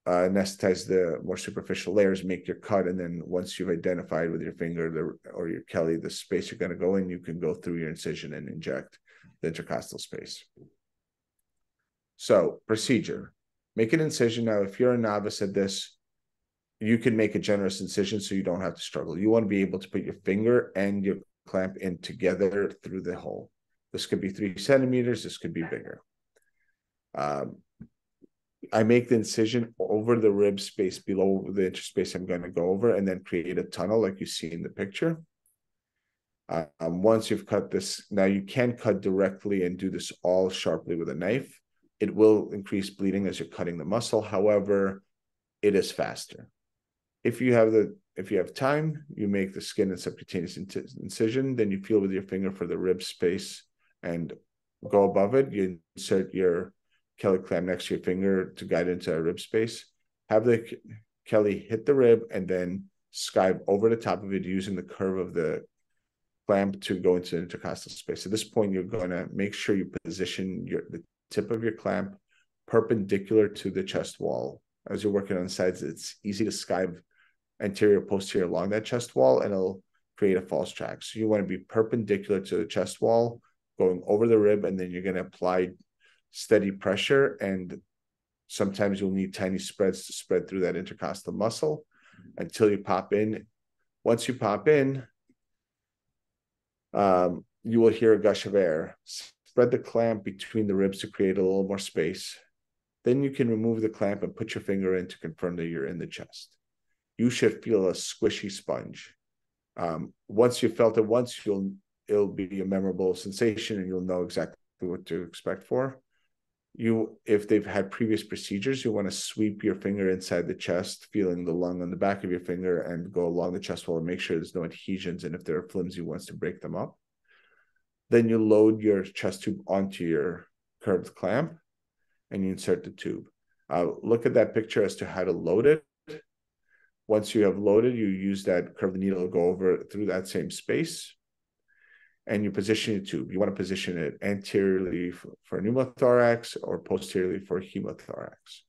anesthetize the more superficial layers, make your cut, and then once you've identified with your finger or your Kelly the space you're going to go in, you can go through your incision and inject the intercostal space. So procedure, make an incision. Now, if you're a novice at this, you can make a generous incision so you don't have to struggle. You want to be able to put your finger and your clamp in together through the hole. This could be 3 centimeters. This could be bigger. I make the incision over the rib space below the interspace I'm going to go over, and then create a tunnel like you see in the picture. Once you've cut this, now you can cut directly and do this all sharply with a knife. It will increase bleeding as you're cutting the muscle. However, it is faster. If you have time, you make the skin and subcutaneous incision, then you feel with your finger for the rib space and go above it. You insert your Kelly clamp next to your finger to guide into a rib space. Have the Kelly hit the rib and then skive over the top of it using the curve of the clamp to go into the intercostal space. At this point, you're going to make sure you position the tip of your clamp perpendicular to the chest wall. As you're working on the sides, it's easy to skive anterior, posterior along that chest wall, and it'll create a false track. So you want to be perpendicular to the chest wall, going over the rib, and then you're going to apply steady pressure, and sometimes you'll need tiny spreads to spread through that intercostal muscle until you pop in. Once you pop in, you will hear a gush of air. Spread the clamp between the ribs to create a little more space. Then you can remove the clamp and put your finger in to confirm that you're in the chest. You should feel a squishy sponge. Once you've felt it once, it'll be a memorable sensation, and you'll know exactly what to expect for. If they've had previous procedures, you want to sweep your finger inside the chest, feeling the lung on the back of your finger, and go along the chest wall and make sure there's no adhesions, and if there are flimsy ones, to break them up. Then you load your chest tube onto your curved clamp, and you insert the tube. Look at that picture as to how to load it. Once you have loaded, you use that curved needle to go over through that same space, and you position your tube. You want to position it anteriorly for pneumothorax or posteriorly for hemothorax.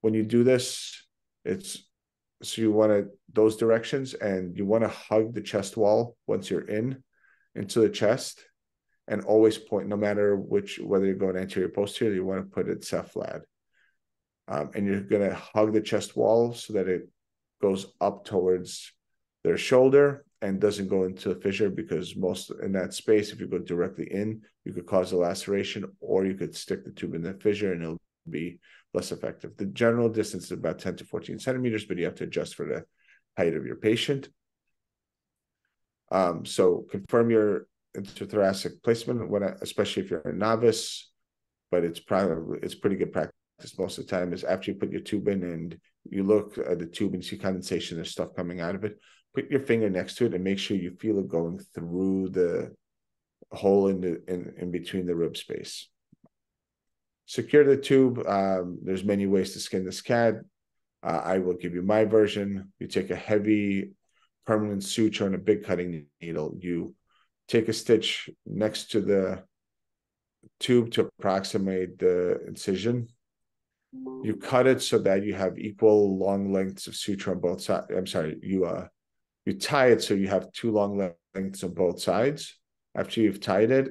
When you do this, so you want those directions, and you want to hug the chest wall once you're into the chest, and always point, no matter whether you're going anterior or posterior, you want to put it cephalad. And you're going to hug the chest wall so that it goes up towards their shoulder and doesn't go into the fissure, because most in that space, if you go directly in, you could cause a laceration, or you could stick the tube in the fissure and it'll be less effective. The general distance is about 10 to 14 centimeters, but you have to adjust for the height of your patient. So confirm your interthoracic placement, especially if you're a novice, but it's pretty good practice most of the time, is after you put your tube in and you look at the tube and see condensation, there's stuff coming out of it, put your finger next to it and make sure you feel it going through the hole in between the rib space. Secure the tube. There's many ways to skin this cat. I will give you my version. You take a heavy permanent suture and a big cutting needle. You take a stitch next to the tube to approximate the incision. You cut it so that you have equal long lengths of suture on both sides. I'm sorry, you tie it so you have 2 long lengths on both sides. After you've tied it,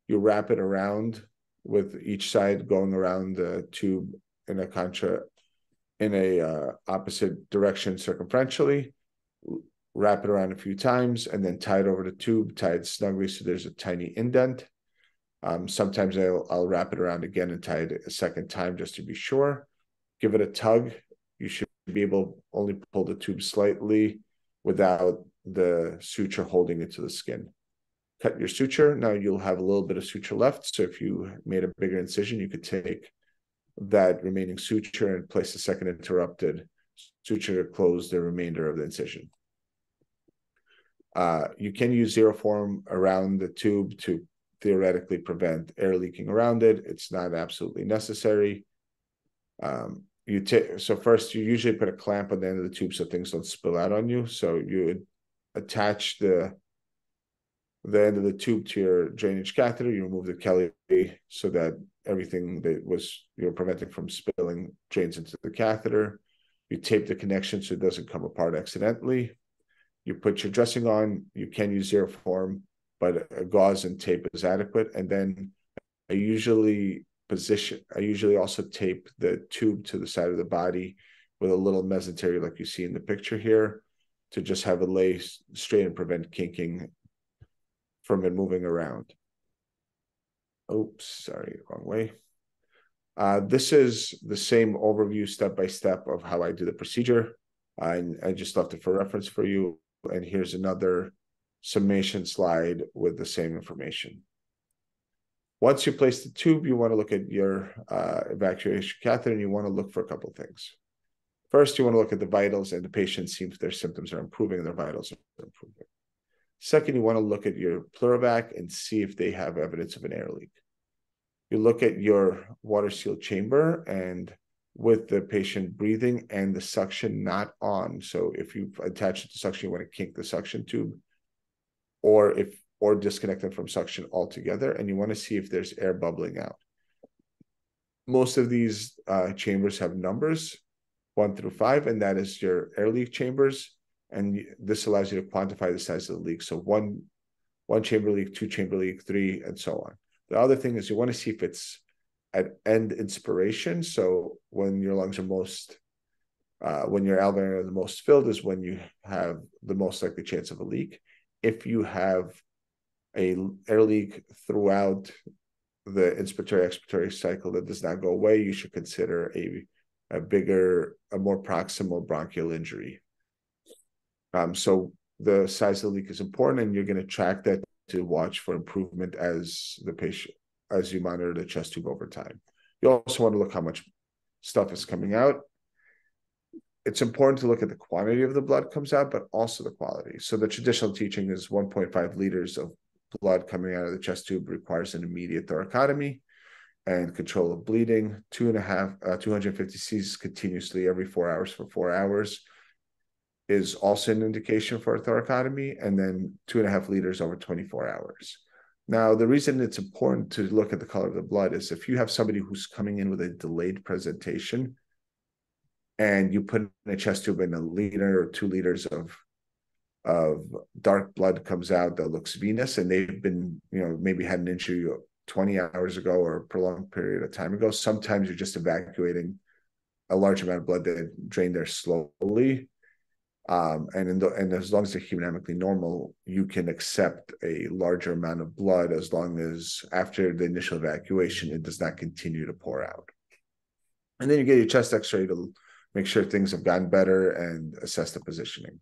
you wrap it around with each side going around the tube in a opposite direction circumferentially. Wrap it around a few times and then tie it over the tube, tie it snugly so there's a tiny indent. Sometimes I'll wrap it around again and tie it a second time just to be sure. Give it a tug. You should be able to only pull the tube slightly without the suture holding it to the skin. Cut your suture. Now you'll have a little bit of suture left. So if you made a bigger incision, you could take that remaining suture and place a second interrupted suture to close the remainder of the incision. You can use Xeroform around the tube to theoretically prevent air leaking around it. It's not absolutely necessary. So first, you usually put a clamp on the end of the tube so things don't spill out on you. So you would attach the end of the tube to your drainage catheter. You remove the Kelly so that everything that you're preventing from spilling drains into the catheter. You tape the connection so it doesn't come apart accidentally. You put your dressing on. You can use Xeroform, but a gauze and tape is adequate. And then I usually also tape the tube to the side of the body with a little mesentery like you see in the picture here to just have it lay straight and prevent kinking from it moving around. Oops, sorry, wrong way. This is the same overview step-by-step of how I do the procedure. I just left it for reference for you. And here's another summation slide with the same information. Once you place the tube, you want to look at your evacuation catheter, and you want to look for a couple of things. First, you want to look at the vitals and the patient, see if their symptoms are improving and their vitals are improving. Second, you want to look at your pleurovac and see if they have evidence of an air leak. You look at your water-sealed chamber and with the patient breathing and the suction not on. So if you've attached it to suction, you want to kink the suction tube or disconnect them from suction altogether, and you want to see if there's air bubbling out. Most of these chambers have numbers 1 through 5, and that is your air leak chambers. And this allows you to quantify the size of the leak. So one chamber leak, 2 chamber leak, 3, and so on. The other thing is you want to see if it's at end inspiration. So when your lungs are when your alveoli are the most filled is when you have the most likely chance of a leak. If you have an air leak throughout the inspiratory-expiratory cycle that does not go away, you should consider a more proximal bronchial injury. So the size of the leak is important, and you're going to track that to watch for improvement as you monitor the chest tube over time. You also want to look how much stuff is coming out. It's important to look at the quantity of the blood comes out, but also the quality. So the traditional teaching is 1.5 liters of blood coming out of the chest tube requires an immediate thoracotomy and control of bleeding. 250 cc's continuously every 4 hours for 4 hours is also an indication for a thoracotomy, and then 2.5 liters over 24 hours. Now, the reason it's important to look at the color of the blood is if you have somebody who's coming in with a delayed presentation and you put in a chest tube and 1 liter or 2 liters of dark blood comes out that looks venous, and they've been, maybe had an injury 20 hours ago or a prolonged period of time ago, sometimes you're just evacuating a large amount of blood that drained there slowly. And as long as they're hemodynamically normal, you can accept a larger amount of blood as long as after the initial evacuation, it does not continue to pour out. And then you get your chest x-ray to make sure things have gotten better and assess the positioning.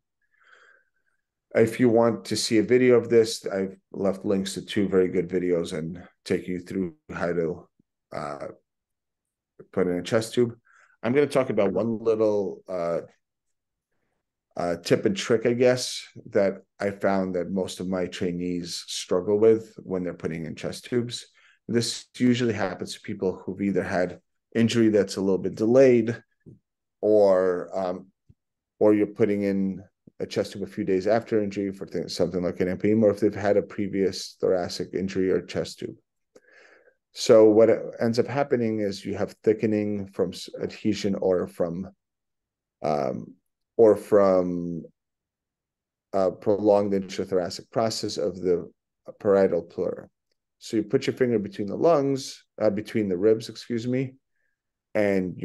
If you want to see a video of this, I've left links to 2 very good videos and take you through how to put in a chest tube. I'm going to talk about one little tip and trick, I guess, that I found that most of my trainees struggle with when they're putting in chest tubes. This usually happens to people who've either had injury that's a little bit delayed, or you're putting in a chest tube a few days after injury for something like an empyema, or if they've had a previous thoracic injury or chest tube. So what ends up happening is you have thickening from adhesion or from prolonged intrathoracic process of the parietal pleura. So you put your finger between the ribs, and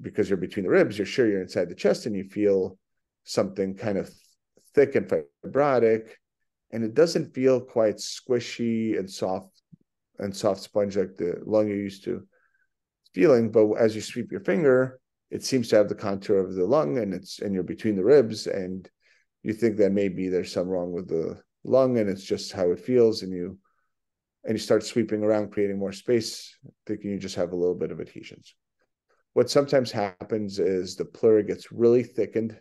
because you're between the ribs, you're sure you're inside the chest, and you feel something kind of thick and fibrotic, and it doesn't feel quite squishy and soft sponge like the lung you're used to feeling. But as you sweep your finger, it seems to have the contour of the lung, and you're between the ribs, and you think that maybe there's something wrong with the lung and it's just how it feels, and you start sweeping around, creating more space, thinking you just have a little bit of adhesions. What sometimes happens is the pleura gets really thickened,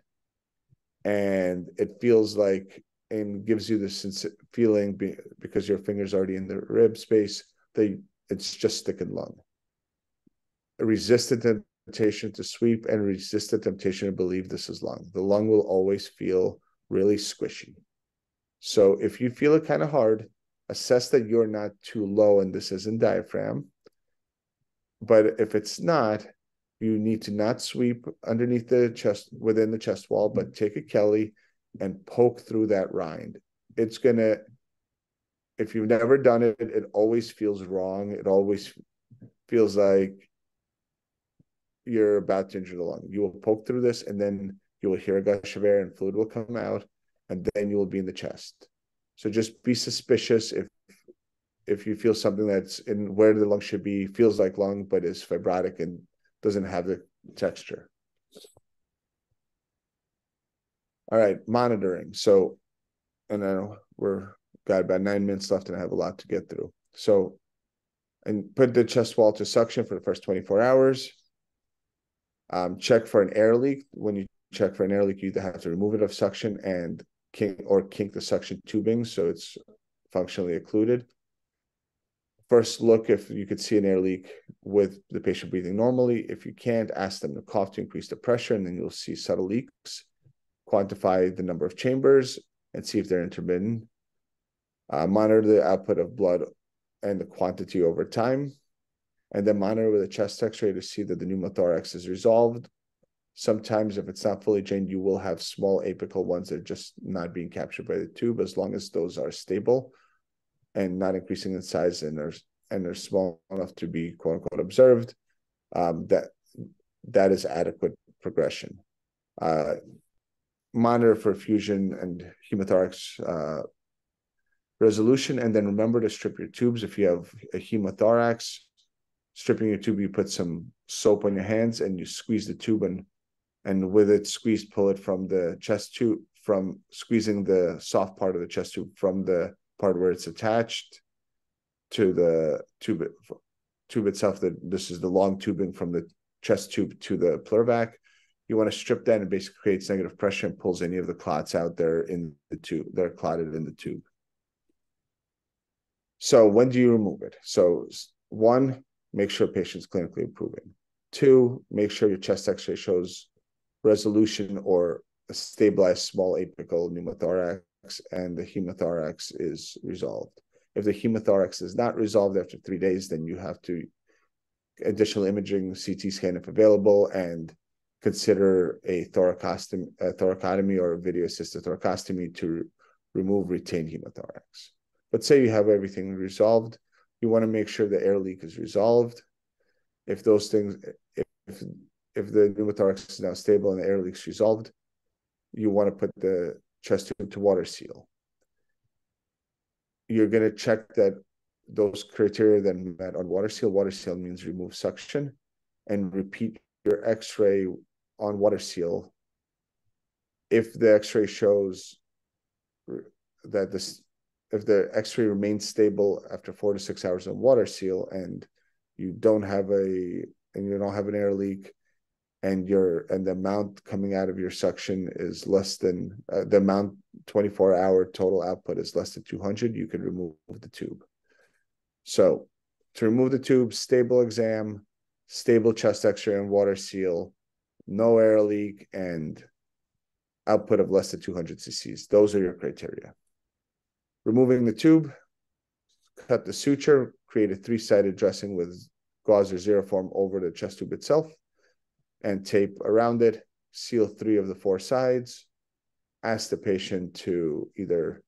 and it feels like, and gives you this feeling, because your finger's already in the rib space, that it's just thickened lung. A resistant temptation to sweep and resistant temptation to believe this is lung. The lung will always feel really squishy. So if you feel it kind of hard, assess that you're not too low and this isn't diaphragm. But if it's not, you need to not sweep underneath the chest, within the chest wall, but take a Kelly and poke through that rind. It's going to, if you've never done it, it always feels wrong. It always feels like you're about to injure the lung. You will poke through this, and then you will hear a gush of air and fluid will come out, and then you will be in the chest. So just be suspicious if you feel something that's in where the lung should be, feels like lung, but is fibrotic and doesn't have the texture. All right, monitoring. So, and then we're got about 9 minutes left, and I have a lot to get through. So, and put the chest wall to suction for the first 24 hours. Check for an air leak. When you check for an air leak, you either have to remove it of suction and kink the suction tubing so it's functionally occluded. First, look if you could see an air leak with the patient breathing normally. If you can't, ask them to cough to increase the pressure, and then you'll see subtle leaks. Quantify the number of chambers and see if they're intermittent. Monitor the output of blood and the quantity over time, and then monitor with a chest x-ray to see that the pneumothorax is resolved. Sometimes if it's not fully drained, you will have small apical ones that are just not being captured by the tube. As long as those are stable and not increasing in size, and they're small enough to be quote unquote observed, that is adequate progression. Monitor for fusion and hemothorax resolution, and then remember to strip your tubes. If you have a hemothorax, stripping your tube, you put some soap on your hands and you squeeze the tube, and with it squeezed, pull it from the chest tube, from squeezing the soft part of the chest tube from the part where it's attached to the tube itself. That this is the long tubing from the chest tube to the pleurvac. You want to strip that, and basically creates negative pressure and pulls any of the clots out there in the tube. They're clotted in the tube. So when do you remove it? So 1, make sure patient's clinically improving. 2, make sure your chest x-ray shows resolution or a stabilized small apical pneumothorax, and the hemothorax is resolved. If the hemothorax is not resolved after 3 days, then you have to additional imaging, CT scan if available, and consider a thoracotomy or a video-assisted thoracostomy to remove retained hemothorax. But say you have everything resolved, you want to make sure the air leak is resolved. If those things, if the pneumothorax is now stable and the air leak is resolved, you want to put the chest tube to water seal. You're going to check that those criteria that met on water seal. Water seal means remove suction, and repeat your x-ray on water seal. If the x-ray shows that if the x-ray remains stable after 4 to 6 hours on water seal, and you don't have an air leak, and the amount coming out of your suction is less than the amount 24-hour total output is less than 200, you can remove the tube. So to remove the tube, stable exam, stable chest x-ray and water seal, no air leak, and output of less than 200 cc's. Those are your criteria. Removing the tube, cut the suture, create a 3-sided dressing with gauze or Xeroform over the chest tube itself, and tape around it. Seal 3 of the 4 sides. Ask the patient to either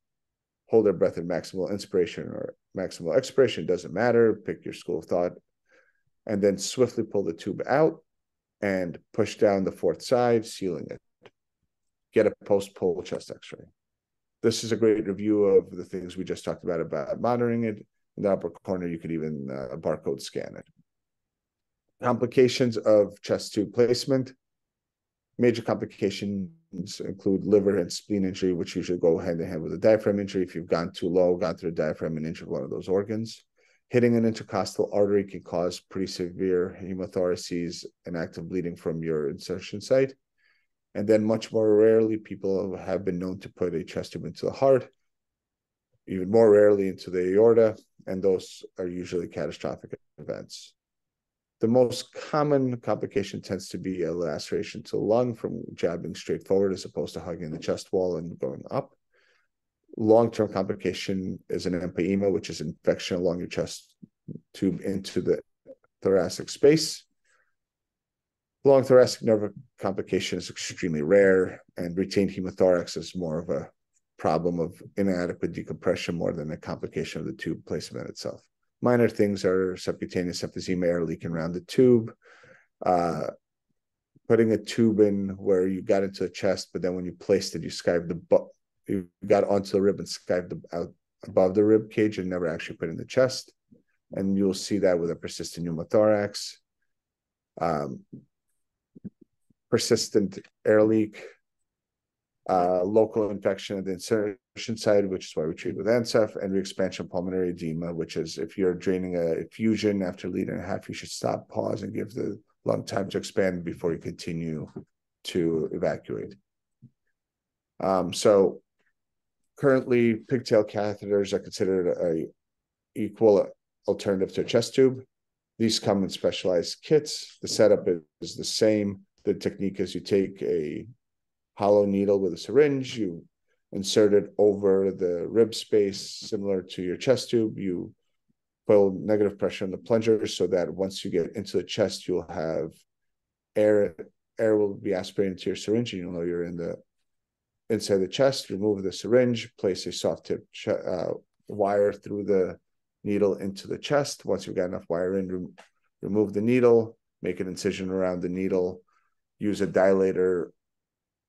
hold their breath in maximal inspiration or maximal expiration, doesn't matter, pick your school of thought, and then swiftly pull the tube out and push down the 4th side, sealing it. Get a post-pull chest x-ray. This is a great review of the things we just talked about monitoring it. In the upper corner, you could even barcode scan it. Complications of chest tube placement. Major complication include liver and spleen injury, which usually go hand in hand with a diaphragm injury. If you've gone too low, gone through the diaphragm and injured one of those organs. Hitting an intercostal artery can cause pretty severe hemothoraces and active bleeding from your insertion site. And then much more rarely, people have been known to put a chest tube into the heart, even more rarely into the aorta, and those are usually catastrophic events. The most common complication tends to be a laceration to the lung from jabbing straight forward as opposed to hugging the chest wall and going up. Long-term complication is an empyema, which is infection along your chest tube into the thoracic space. Long thoracic nerve complication is extremely rare, and retained hemothorax is more of a problem of inadequate decompression more than a complication of the tube placement itself. Minor things are subcutaneous emphysema, air leaking around the tube, putting a tube in where you got into the chest, but then when you placed it, you got onto the rib and skived out above the rib cage and never actually put in the chest. And you'll see that with a persistent pneumothorax, persistent air leak, local infection at the insertion site, which is why we treat with NSAF, and re-expansion pulmonary edema, which is if you're draining a effusion after a liter and a half, you should stop, pause, and give the lung time to expand before you continue to evacuate. So currently, pigtail catheters are considered a equal alternative to a chest tube. These come in specialized kits. The setup is the same. The technique is you take a hollow needle with a syringe, you insert it over the rib space, similar to your chest tube. You put negative pressure on the plunger so that once you get into the chest, you'll have air will be aspirated into your syringe, and you'll know you're inside the chest. Remove the syringe, place a soft tip wire through the needle into the chest. Once you've got enough wire in, remove the needle, make an incision around the needle, use a dilator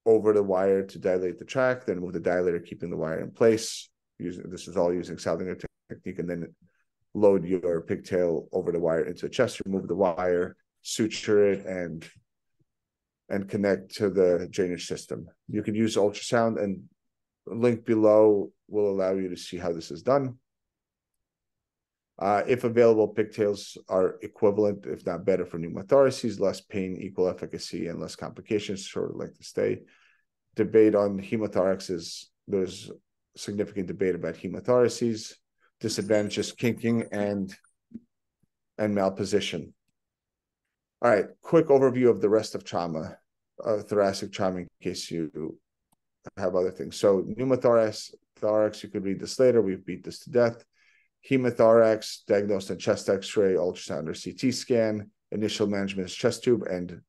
over the wire to dilate the tract, then move the dilator, keeping the wire in place. This is all using Saldinger technique, and then load your pigtail over the wire into the chest, remove the wire, suture it, and connect to the drainage system. You can use ultrasound, and the link below will allow you to see how this is done. If available, pigtails are equivalent, if not better, for pneumothoraces, less pain, equal efficacy, and less complications, shorter length of stay. Debate on hemothorax there's significant debate about hemothoraces, disadvantages, kinking, and malposition. All right, quick overview of the rest of trauma, thoracic trauma, in case you have other things. So pneumothorax, you could read this later. We've beat this to death. Hemothorax, diagnosed on chest X-ray, ultrasound, or CT scan. Initial management is chest tube and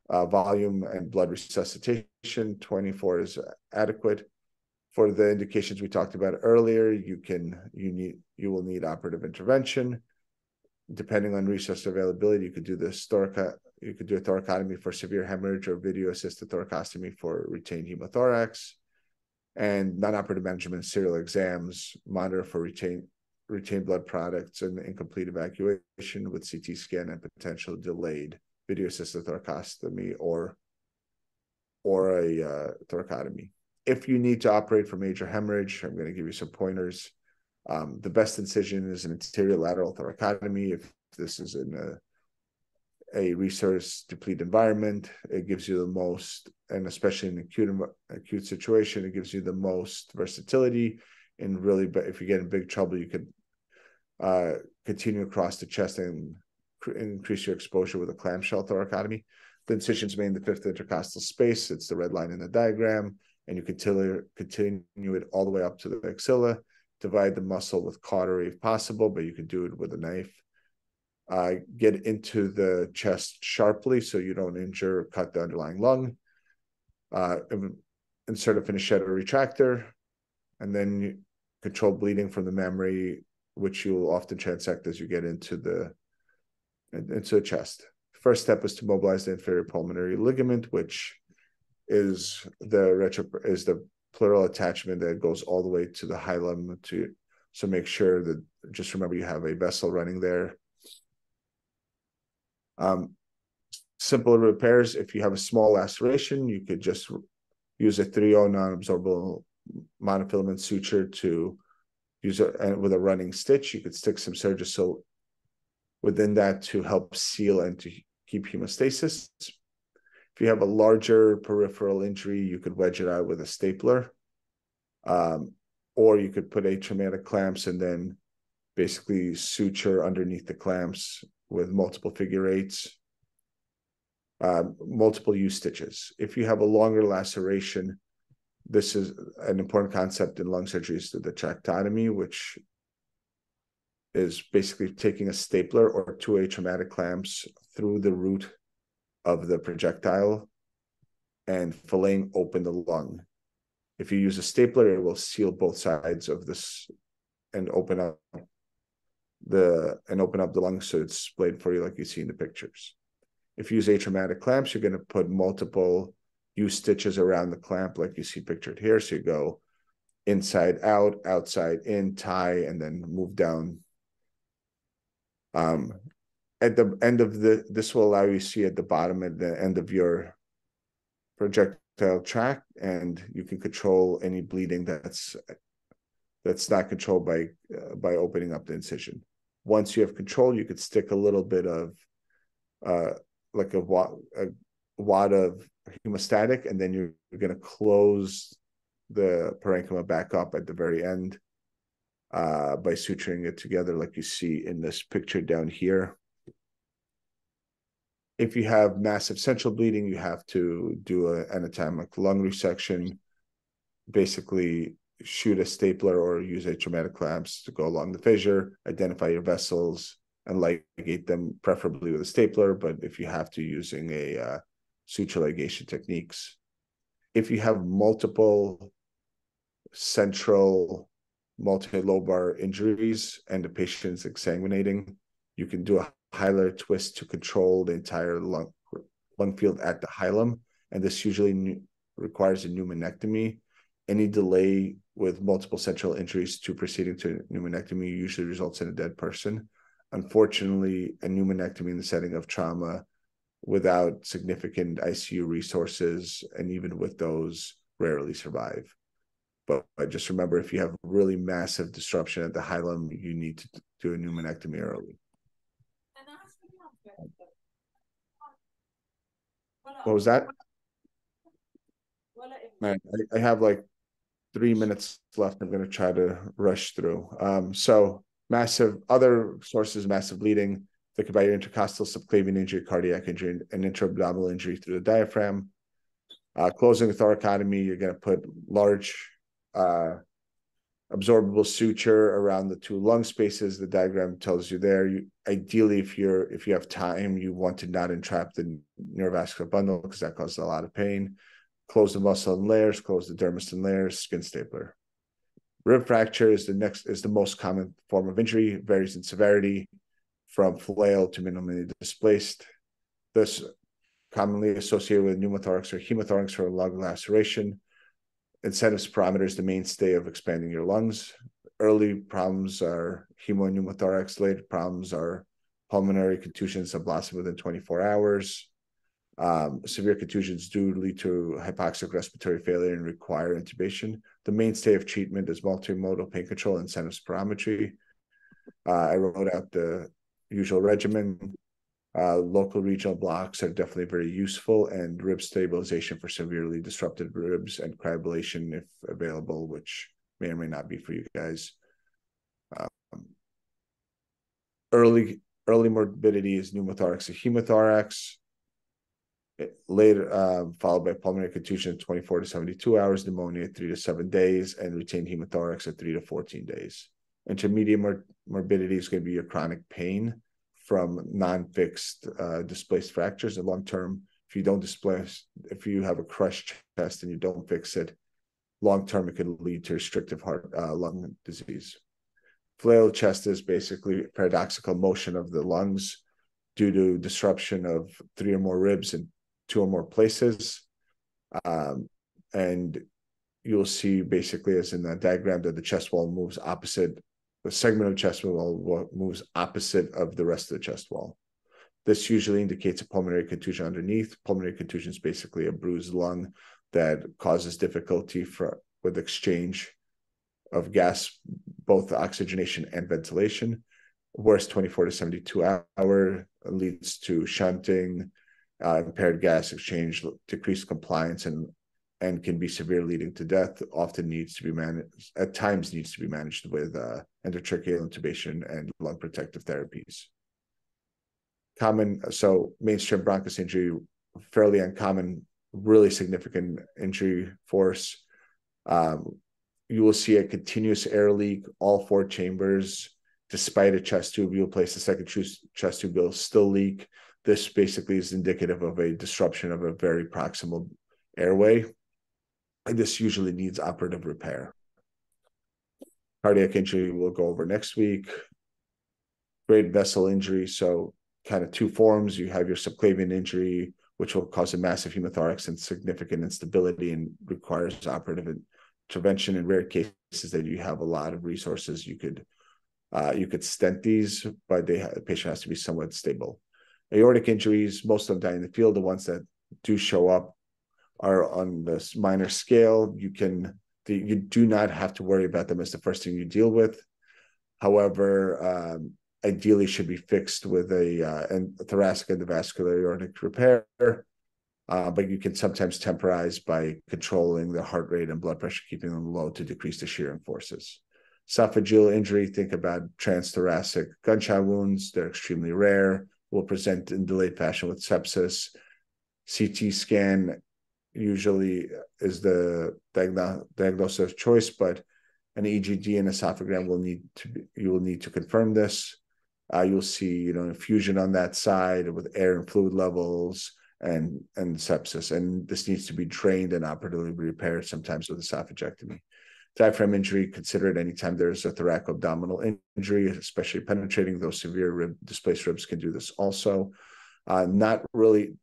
volume and blood resuscitation. 24 is adequate. For the indications we talked about earlier, you will need operative intervention. Depending on resource availability, you could do a thoracotomy for severe hemorrhage or video-assisted thoracostomy for retained hemothorax. And non-operative management, serial exams, monitor for retained blood products and incomplete evacuation with CT scan and potential delayed video-assisted thoracostomy or a thoracotomy. If you need to operate for major hemorrhage, I'm going to give you some pointers. The best incision is an anterior lateral thoracotomy. If this is in a resource-depleted environment, it gives you the most, and especially in an acute situation, it gives you the most versatility. And really, but if you get in big trouble, you could continue across the chest and increase your exposure with a clamshell thoracotomy. The incision's made in the fifth intercostal space. It's the red line in the diagram, and you continue it all the way up to the axilla. Divide the muscle with cautery if possible, but you can do it with a knife. Get into the chest sharply so you don't injure or cut the underlying lung. Insert a finicetta retractor, and then you control bleeding from the memory, which you'll often transect as you get into the chest. First step is to mobilize the inferior pulmonary ligament, which is the pleural attachment that goes all the way to the hilum. So make sure that, just remember, you have a vessel running there. Simple repairs. If you have a small laceration, you could just use a 3-0 non-absorbable monofilament suture to use it, and with a running stitch, you could stick some Surgisil within that to help seal and to keep hemostasis. If you have a larger peripheral injury, you could wedge it out with a stapler, or you could put atraumatic clamps and then basically suture underneath the clamps with multiple figure eights, multiple use stitches. If you have a longer laceration, this is an important concept in lung surgery, is the tracheotomy, which is basically taking a stapler or 2 atraumatic clamps through the root of the projectile and filleting open the lung. If you use a stapler, it will seal both sides of this and open up the lung so it's splayed for you like you see in the pictures. If you use atraumatic clamps, you're going to put multiple use stitches around the clamp like you see pictured here. So you go inside out, outside in, tie, and then move down. At the end of this will allow you to see at the bottom, at the end of your projectile tract, and you can control any bleeding that's not controlled by opening up the incision. Once you have control, you could stick a little bit of like a wad of hemostatic, and then you're going to close the parenchyma back up at the very end by suturing it together like you see in this picture down here. If you have massive central bleeding, you have to do an anatomic lung resection, basically shoot a stapler or use atraumatic clamps to go along the fissure, identify your vessels, and ligate them, preferably with a stapler, but if you have to, using a suture ligation techniques. If you have multiple central multilobar injuries and the patient's exsanguinating, you can do a hilar twist to control the entire lung field at the hilum, and this usually requires a pneumonectomy. Any delay with multiple central injuries to proceeding to pneumonectomy usually results in a dead person. Unfortunately, a pneumonectomy in the setting of trauma without significant ICU resources, and even with those, rarely survive. But just remember, if you have really massive disruption at the hilum, you need to do a pneumonectomy early. What was that? Man, I have like 3 minutes left. I'm going to try to rush through. So massive other sources, massive bleeding. Think about your intercostal subclavian injury, cardiac injury, and intra-abdominal injury through the diaphragm. Closing the thoracotomy, you're going to put large absorbable suture around the 2 lung spaces. The diagram tells you there. Ideally, if you have time, you want to not entrap the neurovascular bundle because that causes a lot of pain. Close the muscle in layers, close the dermis in layers, skin stapler. Rib fracture is the most common form of injury, varies in severity from flail to minimally displaced. This commonly associated with pneumothorax or hemothorax or lung laceration. Incentive spirometer is the mainstay of expanding your lungs. Early problems are hemopneumothorax. Later problems are pulmonary contusions that blossom within 24 hours. Severe contusions do lead to hypoxic respiratory failure and require intubation. The mainstay of treatment is multimodal pain control and incentive spirometry. I wrote out the usual regimen. Local regional blocks are definitely very useful, and rib stabilization for severely disrupted ribs and cryoablation if available, which may or may not be for you guys. Early morbidity is pneumothorax or hemothorax. Later, followed by pulmonary contusion in 24 to 72 hours, pneumonia 3 to 7 days, and retained hemothorax at 3 to 14 days. Intermediate morbidity is going to be your chronic pain from non-fixed displaced fractures. And long-term, if you have a crushed chest and you don't fix it, long-term it can lead to restrictive heart lung disease. Flail chest is basically paradoxical motion of the lungs due to disruption of 3 or more ribs in 2 or more places. And you'll see basically, as in the diagram, that the chest wall moves opposite. The segment of the chest wall moves opposite of the rest of the chest wall. This usually indicates a pulmonary contusion underneath. Pulmonary contusion is basically a bruised lung that causes difficulty with exchange of gas, both oxygenation and ventilation. Worst 24 to 72 hour leads to shunting, impaired gas exchange, decreased compliance, and can be severe, leading to death. Often needs to be managed, at times needs to be managed with endotracheal intubation and lung protective therapies. So mainstream bronchus injury, fairly uncommon, really significant injury force. You will see a continuous air leak, all 4 chambers. Despite a chest tube, you'll place a second chest tube, will still leak. This basically is indicative of a disruption of a very proximal airway. And this usually needs operative repair. Cardiac injury we'll go over next week. Great vessel injury. So kind of 2 forms. You have your subclavian injury, which will cause a massive pneumothorax and significant instability and requires operative intervention. In rare cases that you have a lot of resources, you could stent these, but the patient has to be somewhat stable. Aortic injuries, most of them die in the field. The ones that do show up are on this minor scale. You do not have to worry about them as the first thing you deal with. However, ideally should be fixed with a thoracic endovascular aortic repair, but you can sometimes temporize by controlling the heart rate and blood pressure, keeping them low to decrease the shearing forces. Esophageal injury, think about transthoracic gunshot wounds. They're extremely rare, will present in delayed fashion with sepsis. CT scan usually is the diagnosis of choice, but an EGD and esophagram you will need to confirm this. You'll see, infusion on that side with air and fluid levels and sepsis, and this needs to be drained and operatively repaired, sometimes with esophagectomy. Diaphragm injury, consider it anytime there's a thoracoabdominal injury, especially penetrating. Those severe displaced ribs can do this also. Not really,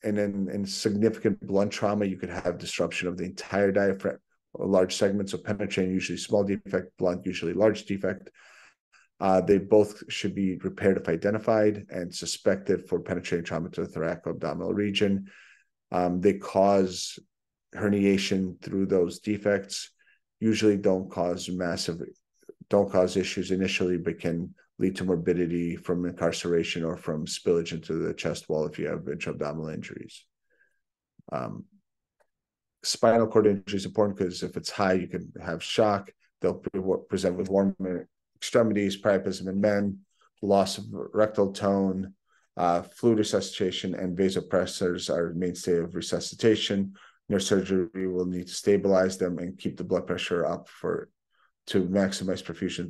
and in significant blunt trauma, you could have disruption of the entire diaphragm, a large segment. So penetrating, usually small defect, blunt, usually large defect. They both should be repaired if identified and suspected for penetrating trauma to the thoracoabdominal region. They cause herniation through those defects. Usually don't cause issues initially, but can lead to morbidity from incarceration or from spillage into the chest wall if you have intra-abdominal injuries. Spinal cord injury is important because if it's high, you can have shock. They'll present with warm extremities, priapism in men, loss of rectal tone, fluid resuscitation, and vasopressors are mainstay of resuscitation. Neurosurgery will need to stabilize them and keep the blood pressure up to maximize perfusion